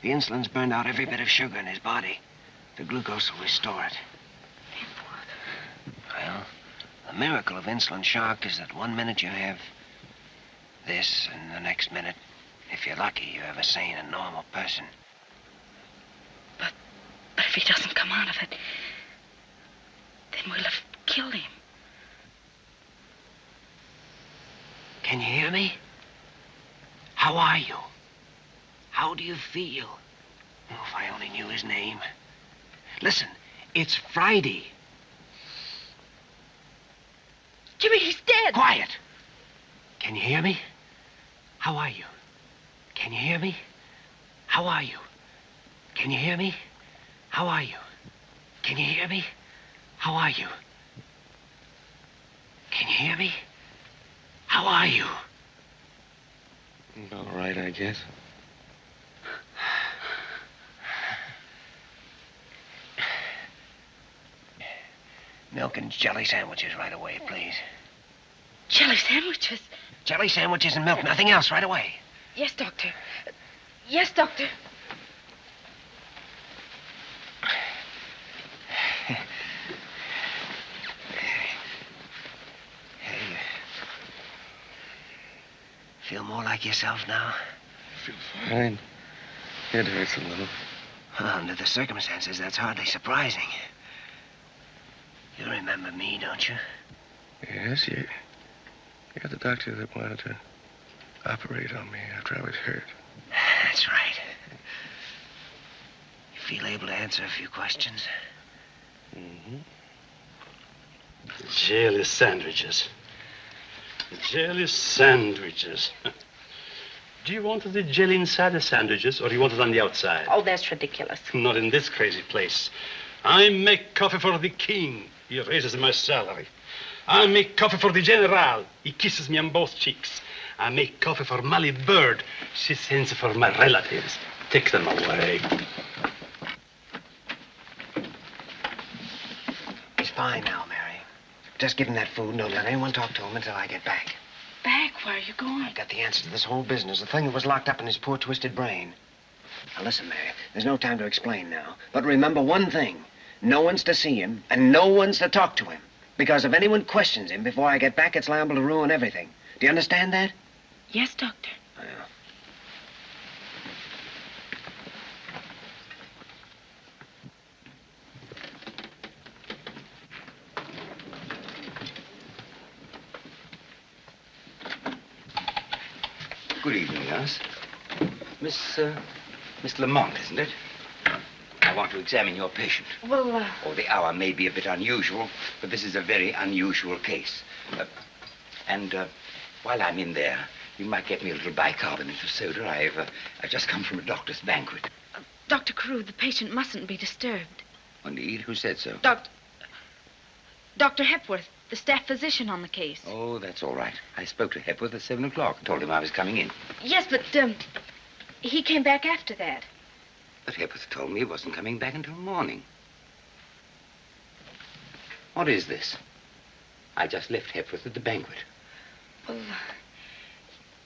[SPEAKER 6] The insulin's burned out every bit of sugar in his body. The glucose will restore it. Well, the miracle of insulin shock is that 1 minute you have this, and the next minute, if you're lucky, you have a sane and normal person.
[SPEAKER 11] But if he doesn't come out of it, then we'll have killed him.
[SPEAKER 6] Can you hear me? How are you? How do you feel? Oh, if I only knew his name. Listen, it's Friday.
[SPEAKER 11] Jimmy, he's dead.
[SPEAKER 6] Quiet. Can you hear me? How are you? Can you hear me? How are you? Can you hear me? How are you? Can you hear me? How are you? Can you hear me? How are you?
[SPEAKER 15] All right, I guess.
[SPEAKER 6] Milk and jelly sandwiches right away, please.
[SPEAKER 11] Jelly sandwiches?
[SPEAKER 6] Jelly sandwiches and milk, nothing else, right away.
[SPEAKER 11] Yes, Doctor. Yes, Doctor.
[SPEAKER 6] Hey, feel more like yourself now?
[SPEAKER 15] I feel fine. It hurts a little.
[SPEAKER 6] Well, under the circumstances, that's hardly surprising. You remember me, don't you?
[SPEAKER 15] Yes, you're the doctor that wanted to operate on me after I was hurt.
[SPEAKER 6] That's right. You feel able to answer a few questions?
[SPEAKER 20] Mm-hmm. Jelly sandwiches. Jelly sandwiches. Do you want the jelly inside the sandwiches, or do you want it on the outside?
[SPEAKER 4] Oh, that's ridiculous.
[SPEAKER 20] Not in this crazy place. I make coffee for the king. He raises my salary. I make coffee for the general. He kisses me on both cheeks. I make coffee for Molly Bird. She sends for my relatives. Take them away.
[SPEAKER 6] He's fine now, Mary. Just give him that food and don't let anyone talk to him until I get back.
[SPEAKER 11] Back? Where are you going?
[SPEAKER 6] I've got the answer to this whole business, the thing that was locked up in his poor, twisted brain. Now, listen, Mary, there's no time to explain now. But remember one thing. No one's to see him, and no one's to talk to him. Because if anyone questions him before I get back, it's liable to ruin everything. Do you understand that?
[SPEAKER 11] Yes, Doctor.
[SPEAKER 6] Well.
[SPEAKER 9] Good evening, nurse. Miss Lamont, isn't it? I want to examine your patient.
[SPEAKER 11] Well,
[SPEAKER 9] Oh, the hour may be a bit unusual, but this is a very unusual case. While I'm in there, you might get me a little bicarbonate of soda. I've just come from a doctor's banquet.
[SPEAKER 11] Dr. Carew, the patient mustn't be disturbed.
[SPEAKER 9] Indeed? Who said so?
[SPEAKER 11] Dr. Hepworth, the staff physician on the case.
[SPEAKER 9] Oh, that's all right. I spoke to Hepworth at 7 o'clock and told him I was coming in.
[SPEAKER 11] Yes, but, he came back after that.
[SPEAKER 9] But Hepworth told me he wasn't coming back until morning. What is this? I just left Hepworth at the banquet.
[SPEAKER 11] Well,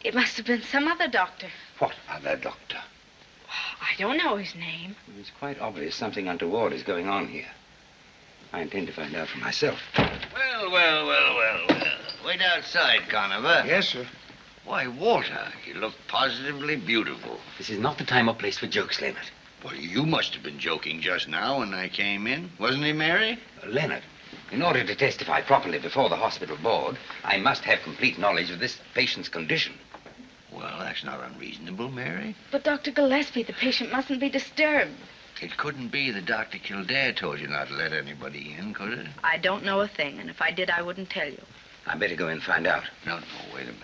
[SPEAKER 11] it must have been some other doctor.
[SPEAKER 9] What other doctor?
[SPEAKER 11] I don't know his name.
[SPEAKER 9] It's quite obvious something untoward is going on here. I intend to find out for myself.
[SPEAKER 7] Well. Wait outside, Conover.
[SPEAKER 2] Yes, sir.
[SPEAKER 7] Why, Walter, you look positively beautiful.
[SPEAKER 9] This is not the time or place for jokes, Leonard.
[SPEAKER 7] Well, you must have been joking just now when I came in. Wasn't he, Mary?
[SPEAKER 9] Leonard, in order to testify properly before the hospital board, I must have complete knowledge of this patient's condition.
[SPEAKER 7] Well, that's not unreasonable, Mary.
[SPEAKER 11] But Dr. Gillespie, the patient mustn't be disturbed.
[SPEAKER 7] It couldn't be that Dr. Kildare told you not to let anybody in, could it?
[SPEAKER 11] I don't know a thing, and if I did, I wouldn't tell you.
[SPEAKER 9] I better go and find out.
[SPEAKER 7] No, wait a minute.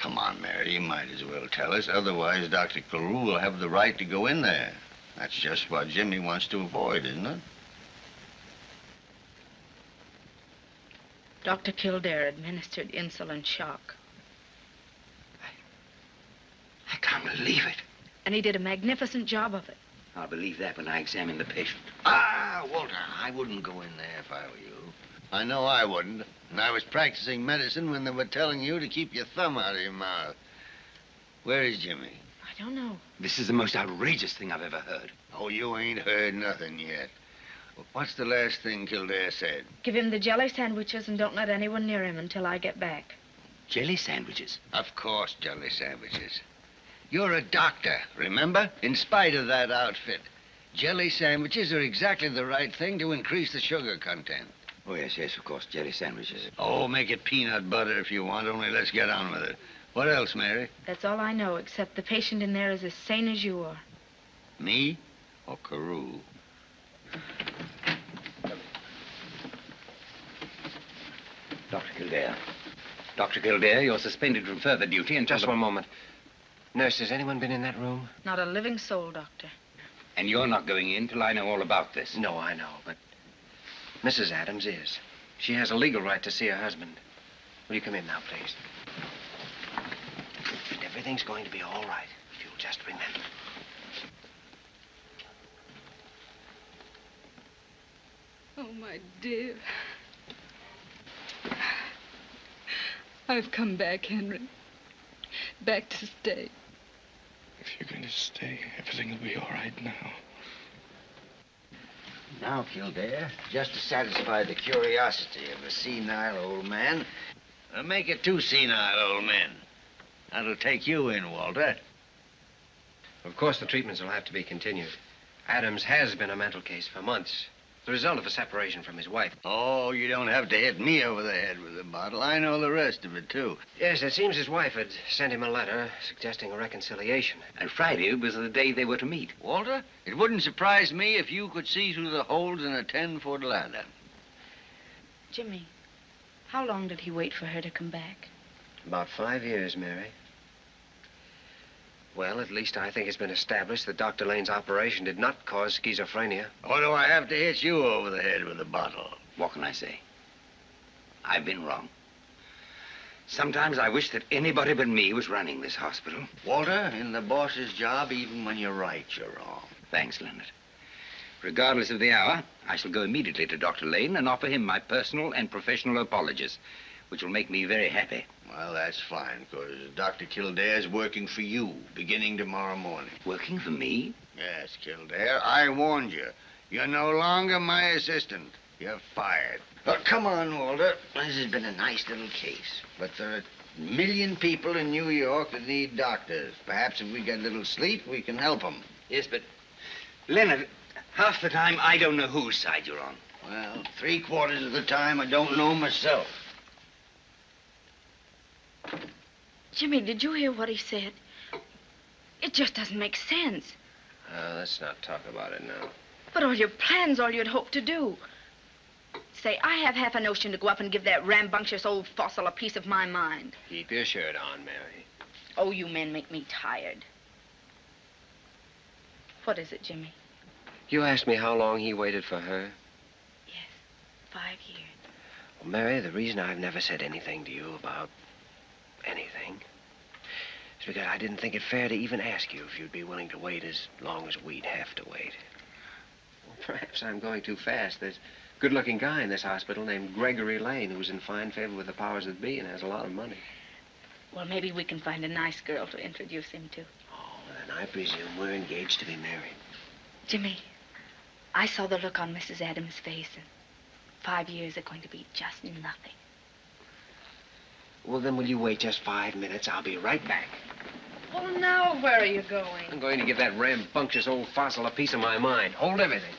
[SPEAKER 7] Come on, Mary, you might as well tell us. Otherwise, Dr. Carew will have the right to go in there. That's just what Jimmy wants to avoid, isn't it?
[SPEAKER 11] Dr. Kildare administered insulin shock.
[SPEAKER 9] I can't believe it.
[SPEAKER 11] And he did a magnificent job of it.
[SPEAKER 9] I'll believe that when I examine the patient.
[SPEAKER 7] Walter, I wouldn't go in there if I were you. I know I wouldn't. And I was practicing medicine when they were telling you to keep your thumb out of your mouth. Where is Jimmy?
[SPEAKER 11] I don't know.
[SPEAKER 9] This is the most outrageous thing I've ever heard.
[SPEAKER 7] Oh, you ain't heard nothing yet. What's the last thing Kildare said?
[SPEAKER 11] Give him the jelly sandwiches and don't let anyone near him until I get back.
[SPEAKER 9] Jelly sandwiches?
[SPEAKER 7] Of course, jelly sandwiches. You're a doctor, remember? In spite of that outfit. Jelly sandwiches are exactly the right thing to increase the sugar content.
[SPEAKER 9] Oh, yes, of course, jelly sandwiches.
[SPEAKER 7] Oh, make it peanut butter if you want, only let's get on with it. What else, Mary?
[SPEAKER 11] That's all I know, except the patient in there is as sane as you are.
[SPEAKER 7] Me or Carew?
[SPEAKER 9] Dr. Kildare. Dr. Kildare, you're suspended from further duty until...
[SPEAKER 6] Just one moment. Nurse, has anyone been in that room?
[SPEAKER 11] Not a living soul, Doctor.
[SPEAKER 9] And you're not going in till I know all about this?
[SPEAKER 6] No, I know, but Mrs. Adams is. She has a legal right to see her husband. Will you come in now, please? And everything's going to be all right, if you'll just remember.
[SPEAKER 21] Oh, my dear. I've come back, Henry. Back to stay.
[SPEAKER 20] If you're going to stay, everything will be all right now.
[SPEAKER 7] Now, Kildare, just to satisfy the curiosity of a senile old man, make it 2 senile old men. That'll take you in, Walter.
[SPEAKER 6] Of course, the treatments will have to be continued. Adams has been a mental case for months. The result of a separation from his wife.
[SPEAKER 7] Oh, you don't have to hit me over the head with a bottle. I know the rest of it, too.
[SPEAKER 6] Yes, it seems his wife had sent him a letter suggesting a reconciliation.
[SPEAKER 9] And Friday was the day they were to meet.
[SPEAKER 7] Walter, it wouldn't surprise me if you could see through the holes in a 10-foot ladder.
[SPEAKER 11] Jimmy, how long did he wait for her to come back?
[SPEAKER 6] About 5 years, Mary. Well, at least I think it's been established that Dr. Lane's operation did not cause schizophrenia.
[SPEAKER 7] Or do I have to hit you over the head with a bottle?
[SPEAKER 9] What can I say? I've been wrong. Sometimes I wish that anybody but me was running this hospital.
[SPEAKER 7] Walter, in the boss's job, even when you're right, you're wrong.
[SPEAKER 9] Thanks, Leonard. Regardless of the hour, I shall go immediately to Dr. Lane and offer him my personal and professional apologies, which will make me very happy.
[SPEAKER 7] Well, that's fine, because Dr. Kildare's working for you, beginning tomorrow morning.
[SPEAKER 14] Working for me?
[SPEAKER 7] Yes, Kildare. I warned you. You're no longer my assistant. You're fired. But come on, Walter. This has been a nice little case. But there are a million people in New York that need doctors. Perhaps if we get a little sleep, we can help them.
[SPEAKER 14] Yes, but, Leonard, half the time I don't know whose side you're on.
[SPEAKER 7] Well, 3/4 of the time I don't know myself.
[SPEAKER 11] Jimmy, did you hear what he said? It just doesn't make sense.
[SPEAKER 6] Let's not talk about it now.
[SPEAKER 11] But all your plans, all you'd hoped to do. Say, I have half a notion to go up and give that rambunctious old fossil a piece of my mind.
[SPEAKER 6] Keep your shirt on, Mary.
[SPEAKER 11] Oh, you men make me tired. What is it, Jimmy?
[SPEAKER 6] You asked me how long he waited for her.
[SPEAKER 11] 5 years.
[SPEAKER 6] Well, Mary, the reason I've never said anything to you about anything is because I didn't think it fair to even ask you if you'd be willing to wait as long as we'd have to wait. Well, perhaps I'm going too fast. There's a good-looking guy in this hospital named Gregory Lane who's in fine favor with the powers that be and has a lot of money.
[SPEAKER 11] Well, maybe we can find a nice girl to introduce him to.
[SPEAKER 6] Oh, then I presume we're engaged to be married.
[SPEAKER 11] Jimmy, I saw the look on Mrs. Adams' face, and 5 years are going to be just nothing.
[SPEAKER 6] Well, then will you wait just 5 minutes? I'll be right back.
[SPEAKER 5] Well, now where are you going?
[SPEAKER 6] I'm going to give that rambunctious old fossil a piece of my mind. Hold everything.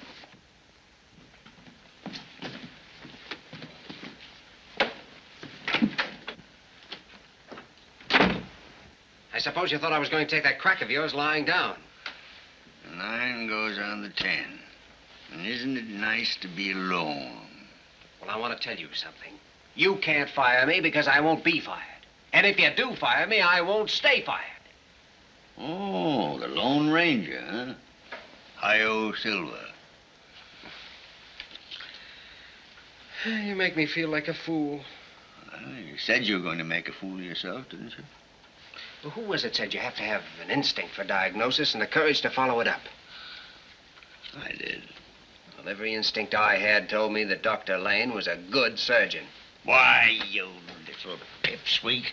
[SPEAKER 6] I suppose you thought I was going to take that crack of yours lying down.
[SPEAKER 7] 9 goes on the 10. And isn't it nice to be alone?
[SPEAKER 6] Well, I want to tell you something. You can't fire me because I won't be fired. And if you do fire me, I won't stay fired.
[SPEAKER 7] Oh, the Lone Ranger, huh? Hi-yo Silver.
[SPEAKER 6] You make me feel like a fool.
[SPEAKER 7] Well, you said you were going to make a fool of yourself, didn't you?
[SPEAKER 6] Well, who was it said you have to have an instinct for diagnosis and the courage to follow it up?
[SPEAKER 7] I did.
[SPEAKER 6] Well, every instinct I had told me that Dr. Lane was a good surgeon.
[SPEAKER 7] Why, you little pipsqueak.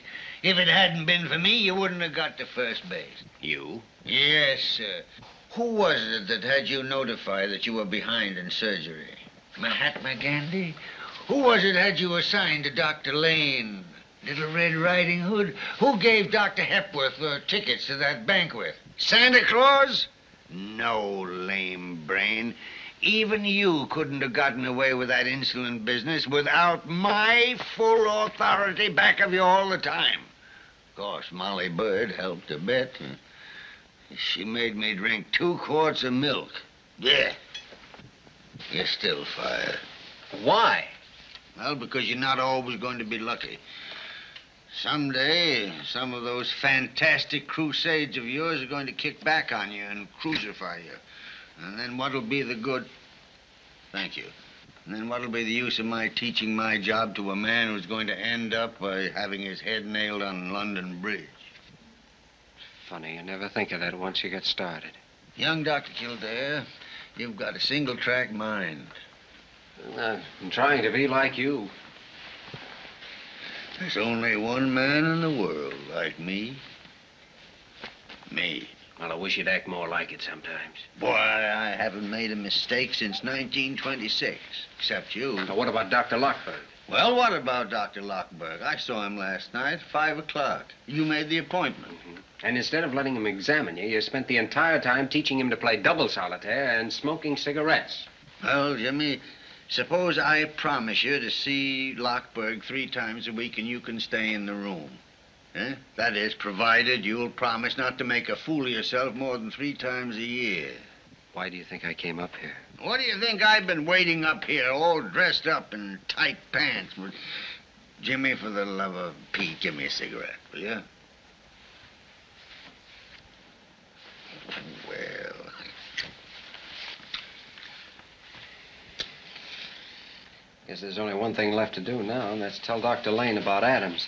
[SPEAKER 7] If it hadn't been for me, you wouldn't have got to first base.
[SPEAKER 6] You?
[SPEAKER 7] Yes, sir. Who was it that had you notify that you were behind in surgery? Mahatma Gandhi? Who was it had you assigned to Dr. Lane? Little Red Riding Hood? Who gave Dr. Hepworth tickets to that banquet? Santa Claus? No, lame brain. Even you couldn't have gotten away with that insulin business without my full authority back of you all the time. Of course, Molly Bird helped a bit. She made me drink 2 quarts of milk. Yeah. You're still fired.
[SPEAKER 6] Why?
[SPEAKER 7] Well, because you're not always going to be lucky. Someday, some of those fantastic crusades of yours are going to kick back on you and crucify you. And then what'll be the good... Thank you. And then what'll be the use of my teaching my job to a man who's going to end up by having his head nailed on London Bridge?
[SPEAKER 6] Funny, you never think of that once you get started.
[SPEAKER 7] Young Dr. Kildare, you've got a single-track mind.
[SPEAKER 6] Well, I'm trying to be like you.
[SPEAKER 7] There's only one man in the world like me. Me.
[SPEAKER 6] Well, I wish you'd act more like it sometimes.
[SPEAKER 7] Boy, I haven't made a mistake since 1926, except you.
[SPEAKER 6] Now, what about Dr. Lockberg?
[SPEAKER 7] Well, what about Dr. Lockberg? I saw him last night at 5 o'clock. You made the appointment.
[SPEAKER 6] Mm-hmm. And instead of letting him examine you, you spent the entire time teaching him to play double solitaire and smoking cigarettes.
[SPEAKER 7] Well, Jimmy, suppose I promise you to see Lockberg 3 times a week and you can stay in the room. Eh? That is, provided you'll promise not to make a fool of yourself more than 3 times a year.
[SPEAKER 6] Why do you think I came up here?
[SPEAKER 7] What do you think I've been waiting up here, all dressed up in tight pants? Jimmy, for the love of Pete, give me a cigarette, will you? Well...
[SPEAKER 6] Guess there's only one thing left to do now, and that's tell Dr. Lane about Adams.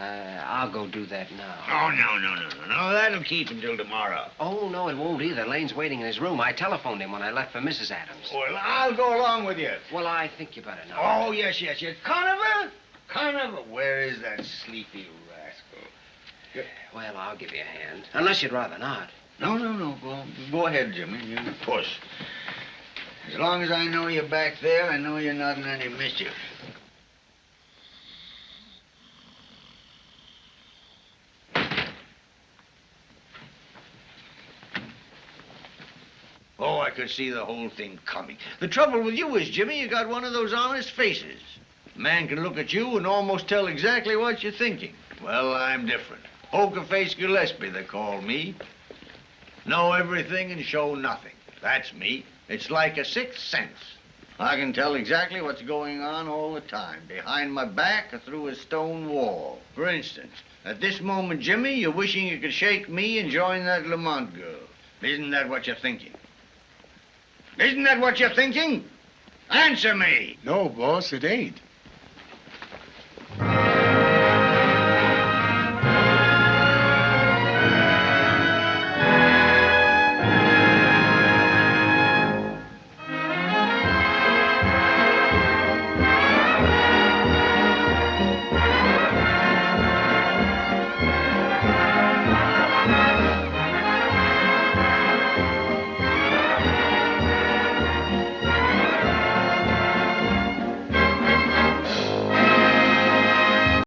[SPEAKER 6] I'll go do that now.
[SPEAKER 7] Oh, no. That'll keep until tomorrow.
[SPEAKER 6] Oh, no, it won't either. Lane's waiting in his room. I telephoned him when I left for Mrs. Adams.
[SPEAKER 7] Well, I'll go along with you.
[SPEAKER 6] Well, I think you better not.
[SPEAKER 7] Oh, yes. Conover? Conover, where is that sleepy rascal?
[SPEAKER 6] Well, I'll give you a hand. Unless you'd rather not.
[SPEAKER 7] No. Go ahead, Jimmy. You push. As long as I know you're back there, I know you're not in any mischief. Oh, I could see the whole thing coming. The trouble with you is, Jimmy, you got one of those honest faces. A man can look at you and almost tell exactly what you're thinking. Well, I'm different. Poker Face Gillespie, they call me. Know everything and show nothing. That's me. It's like a sixth sense. I can tell exactly what's going on all the time, behind my back or through a stone wall. For instance, at this moment, Jimmy, you're wishing you could shake me and join that Lamont girl. Isn't that what you're thinking? Isn't that what you're thinking? Answer me.
[SPEAKER 13] No, boss, it ain't.